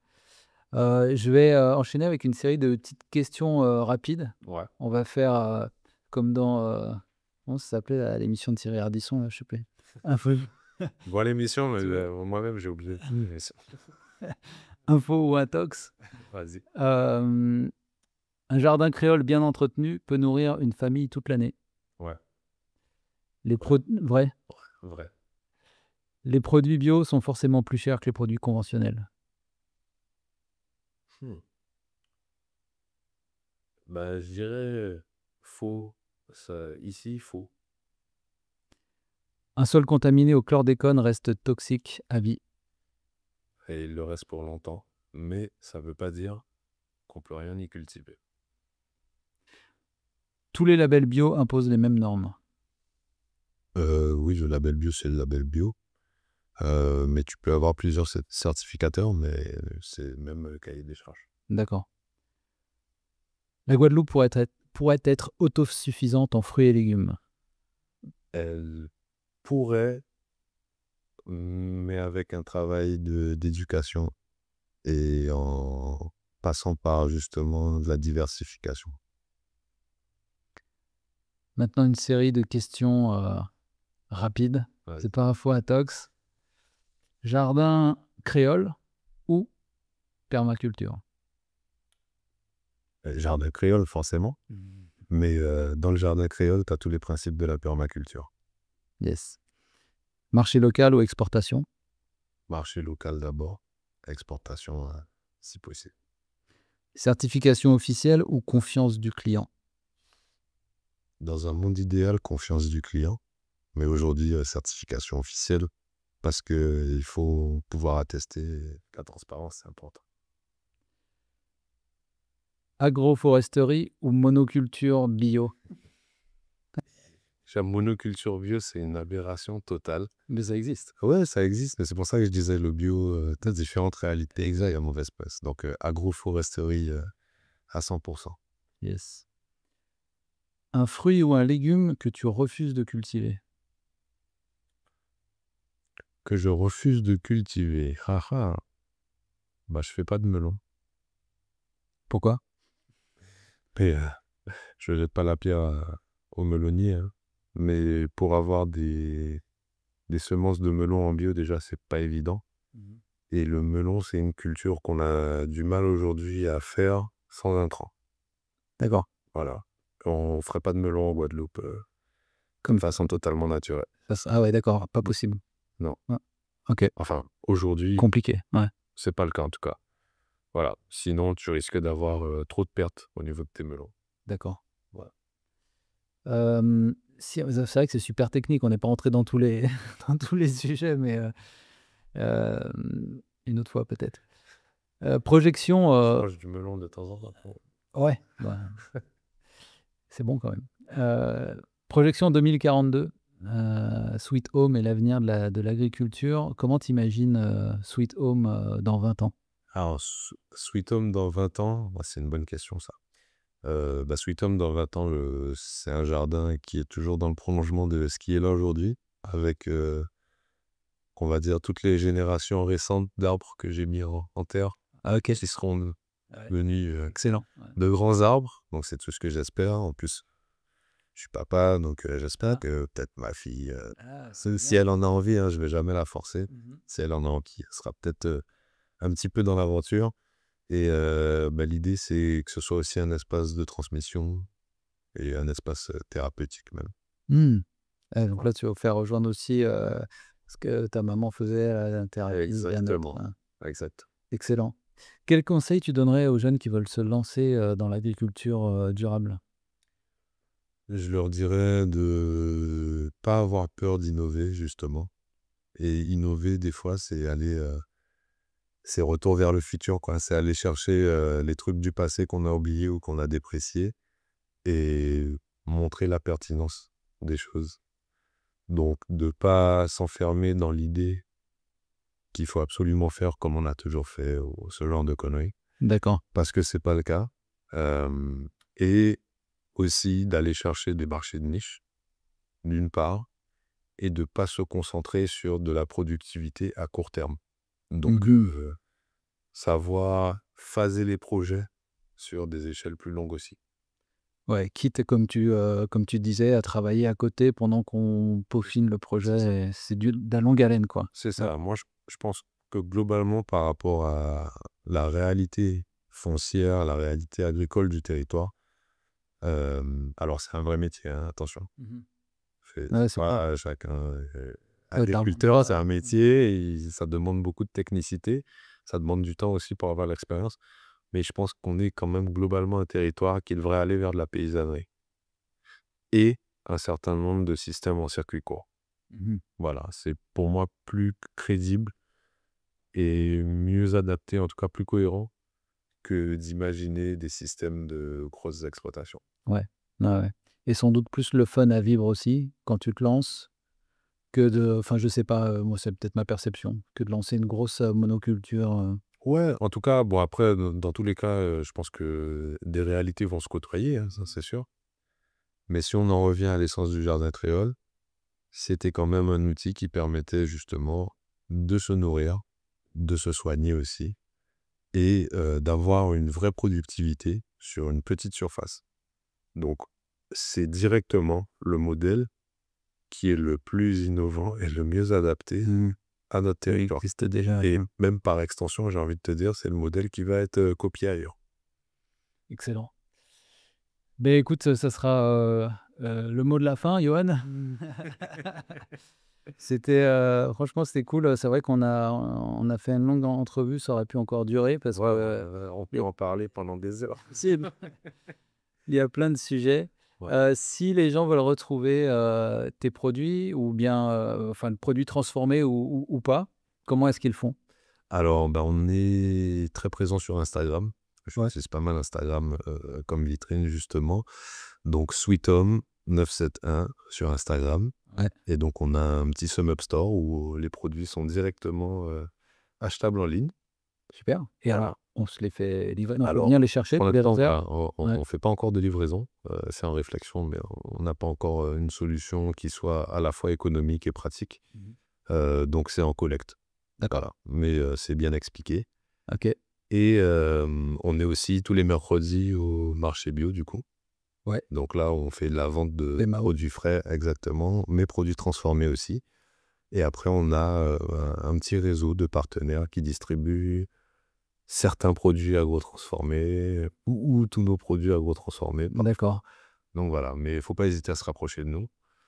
Je vais enchaîner avec une série de petites questions rapides.
Ouais.
On va faire comme dans, comment ça s'appelait l'émission de Thierry Ardisson, là, je sais plus. Info,
Bon, l'émission, mais
Tu vois.
moi-même, j'ai oublié.
info ou intox.
Vas-y.
Un jardin créole bien entretenu peut nourrir une famille toute l'année.
Ouais,
Vrai.
vrai.
Les produits bio sont forcément plus chers que les produits conventionnels.
Je dirais faux. Ici, faux.
Un sol contaminé au chlordécone reste toxique à vie.
Et il le reste pour longtemps. Mais ça veut pas dire qu'on peut rien y cultiver.
Tous les labels bio imposent les mêmes normes.
Oui, le label bio, c'est le label bio. Mais tu peux avoir plusieurs certificateurs, mais c'est le même cahier des charges.
D'accord. La Guadeloupe pourrait être autosuffisante en fruits et légumes.
Elle pourrait, mais avec un travail d'éducation et en passant par justement de la diversification.
Maintenant, une série de questions rapides.
Ouais.
C'est pas info intox. Jardin créole ou permaculture?
Jardin créole, forcément. Mais dans le jardin créole, tu as tous les principes de la permaculture.
Yes. Marché local ou exportation?
Marché local d'abord, exportation si possible.
Certification officielle ou confiance du client?
Dans un monde idéal, confiance du client. Mais aujourd'hui, certification officielle, parce qu'il faut pouvoir attester. La transparence, c'est important.
Agroforesterie ou monoculture bio?
La monoculture bio, c'est une aberration totale.
Mais ça existe.
Ouais, ça existe, mais c'est pour ça que je disais le bio, tu as différentes réalités exactes à mauvaise presse. Donc, agroforesterie à 100%.
Yes. Un fruit ou un légume que tu refuses de cultiver?
Que je refuse de cultiver. Je fais pas de melon.
Pourquoi?
Mais je jette pas la pierre aux melonniers, hein. Mais pour avoir des semences de melon en bio, déjà, c'est pas évident. Et le melon, c'est une culture qu'on a du mal aujourd'hui à faire sans intrants.
D'accord.
Voilà. On ferait pas de melon en Guadeloupe de façon totalement naturelle.
Ah ouais, d'accord, pas possible.
Non.
Ouais. Ok,
Enfin, aujourd'hui,
compliqué. Ouais.
c'est pas le cas en tout cas. Voilà. Sinon, tu risques d'avoir trop de pertes au niveau de tes melons.
D'accord.
Voilà.
C'est vrai que c'est super technique, on n'est pas rentré dans tous les, dans tous les sujets, mais une autre fois peut-être. Projection.
Je mange du melon de temps en temps.
Ouais, c'est bon quand même. Projection 2042, Sweet Home et l'avenir de l'agriculture. Comment t'imagines Sweet Home dans 20 ans?
Alors, Sweet Home dans 20 ans, c'est une bonne question ça. Sweet Home dans 20 ans, c'est un jardin qui est toujours dans le prolongement de ce qui est là aujourd'hui, avec, on va dire, toutes les générations récentes d'arbres que j'ai mis en terre,
Ok,
qui seront devenus
excellent.
de grands arbres. Donc, c'est tout ce que j'espère. En plus, je suis papa, donc j'espère que peut-être ma fille, si elle en a envie, hein, je vais jamais la forcer. Si elle en a envie, elle sera peut-être un petit peu dans l'aventure. Et l'idée, c'est que ce soit aussi un espace de transmission et un espace thérapeutique même.
Donc là, tu vas vous faire rejoindre aussi Ce que ta maman faisait à la thérapie bien-être.
Exactement. Exact.
Excellent. Quel conseil tu donnerais aux jeunes qui veulent se lancer dans l'agriculture durable?
Je leur dirais de pas avoir peur d'innover, justement. Et innover, des fois, c'est aller, c'est retour vers le futur, quoi. C'est aller chercher les trucs du passé qu'on a oubliés ou qu'on a dépréciés et montrer la pertinence des choses. Donc, de pas s'enfermer dans l'idée qu'il faut absolument faire comme on a toujours fait ou ce genre de conneries,
D'accord.
parce que c'est pas le cas. Et aussi d'aller chercher des marchés de niche, d'une part, et de pas se concentrer sur de la productivité à court terme. Donc, savoir phaser les projets sur des échelles plus longues aussi.
Ouais, quitte, comme tu disais, à travailler à côté pendant qu'on peaufine le
C'est ça.
projet. Et c'est de la longue haleine, quoi.
C'est ça. Moi, je pense que globalement, par rapport à la réalité foncière, la réalité agricole du territoire, alors c'est un vrai métier, hein, attention. C'est
Ouais, c'est
pas chacun.
Ouais, de l'arbre.
Agriculteur, c'est un métier, et ça demande beaucoup de technicité. Ça demande du temps aussi pour avoir l'expérience. Mais je pense qu'on est quand même globalement un territoire qui devrait aller vers de la paysannerie et un certain nombre de systèmes en circuit court. Voilà, c'est pour moi plus crédible et mieux adapté, en tout cas plus cohérent, que d'imaginer des systèmes de grosses exploitations.
Ouais. Ouais. Et sans doute plus le fun à vivre aussi quand tu te lances que de. Enfin, je sais pas, moi, c'est peut-être ma perception, que de lancer une grosse monoculture.
Ouais, en tout cas, bon, après, dans tous les cas, je pense que des réalités vont se côtoyer, hein, ça c'est sûr. Mais si on en revient à l'essence du jardin créole, c'était quand même un outil qui permettait justement de se nourrir, de se soigner aussi, et d'avoir une vraie productivité sur une petite surface. Donc, c'est directement le modèle qui est le plus innovant et le mieux adapté à notre
Il
territoire.
existe déjà.
Et même par extension, j'ai envie de te dire, c'est le modèle qui va être copié ailleurs.
Excellent. Ben écoute, ça sera le mot de la fin, Johan. Franchement, c'était cool. C'est vrai on a fait une longue entrevue, ça aurait pu encore durer parce que
On peut en parler pendant des heures.
il y a plein de sujets.
Ouais.
Si les gens veulent retrouver tes produits ou bien enfin, le produit transformé ou pas, comment est-ce qu'ils font?
Alors, on est très présent sur Instagram.
Ouais.
J'utilise pas mal Instagram comme vitrine, justement. Donc, SweetHome971 sur Instagram.
Ouais.
Et donc, on a un petit sum-up store où les produits sont directement achetables en ligne.
Super. Et
Voilà.
alors, on se les fait livrer? Non, on peut
Alors,
venir les chercher,
pour
les
l'instant,
faire?
on
Ouais.
ne fait pas encore de livraison. C'est en réflexion, mais on n'a pas encore une solution qui soit à la fois économique et pratique. Donc, c'est en collecte.
D'accord.
Voilà. Mais c'est bien expliqué.
Ok.
Et on est aussi tous les mercredis au marché bio, du coup.
Ouais.
Donc là, on fait de la vente de
Des Mao.
produits frais, exactement, mais produits transformés aussi. Et après, on a un petit réseau de partenaires qui distribuent certains produits agrotransformés ou tous nos produits agrotransformés.
D'accord.
Donc voilà, mais il ne faut pas hésiter à se rapprocher de nous.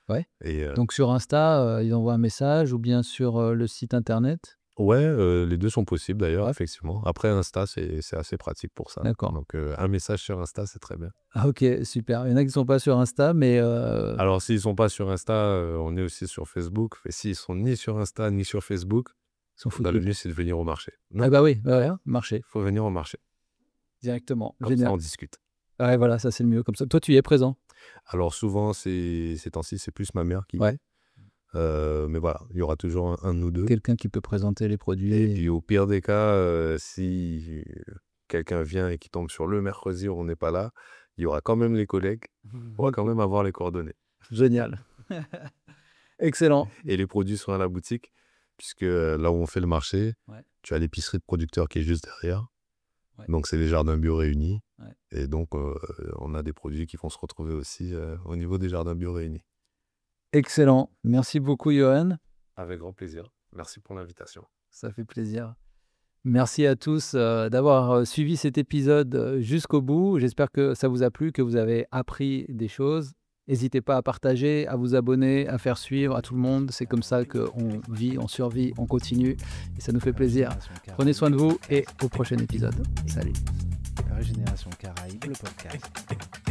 Ouais.
Et
Donc sur Insta, ils envoient un message ou bien sur le site internet?
ouais, les deux sont possibles d'ailleurs,
Ouais.
effectivement. Après, Insta, c'est assez pratique pour ça.
D'accord.
Donc un message sur Insta, c'est très bien.
Ah ok, super. Il y en a qui ne sont pas sur Insta, mais
Alors, s'ils ne sont pas sur Insta, on est aussi sur Facebook. Et s'ils sont ni sur Insta ni sur Facebook,
ils sont
le
foutus.
mieux, c'est de venir au marché.
Ah bah oui, ouais, marché,
Il faut venir au marché.
directement.
Comme ça,
Génial.
on discute.
Ouais, voilà, ça c'est le mieux. Comme ça, toi, tu y es présent.
Alors, souvent, ces temps-ci, c'est plus ma mère qui...
Ouais.
mais voilà, il y aura toujours un ou deux.
Quelqu'un qui peut présenter les produits.
Et puis, au pire des cas, si quelqu'un vient et qui tombe sur le mercredi où on n'est pas là, il y aura quand même les collègues. On va quand même avoir les coordonnées.
Génial. Excellent.
Et les produits sont à la boutique, puisque là où on fait le marché,
Ouais.
tu as l'épicerie de producteurs qui est juste derrière.
Ouais.
Donc, c'est les jardins bio réunis.
Ouais.
Et donc, on a des produits qui vont se retrouver aussi au niveau des jardins bio réunis.
Excellent. Merci beaucoup, Johan.
Avec grand plaisir. Merci pour l'invitation.
Ça fait plaisir. Merci à tous d'avoir suivi cet épisode jusqu'au bout. J'espère que ça vous a plu, que vous avez appris des choses. N'hésitez pas à partager, à vous abonner, à faire suivre à tout le monde. C'est comme ça qu'on vit, on survit, on continue. Et ça nous fait plaisir. Prenez soin de vous et au prochain épisode. Salut.
Régénération Caraïbe, le podcast.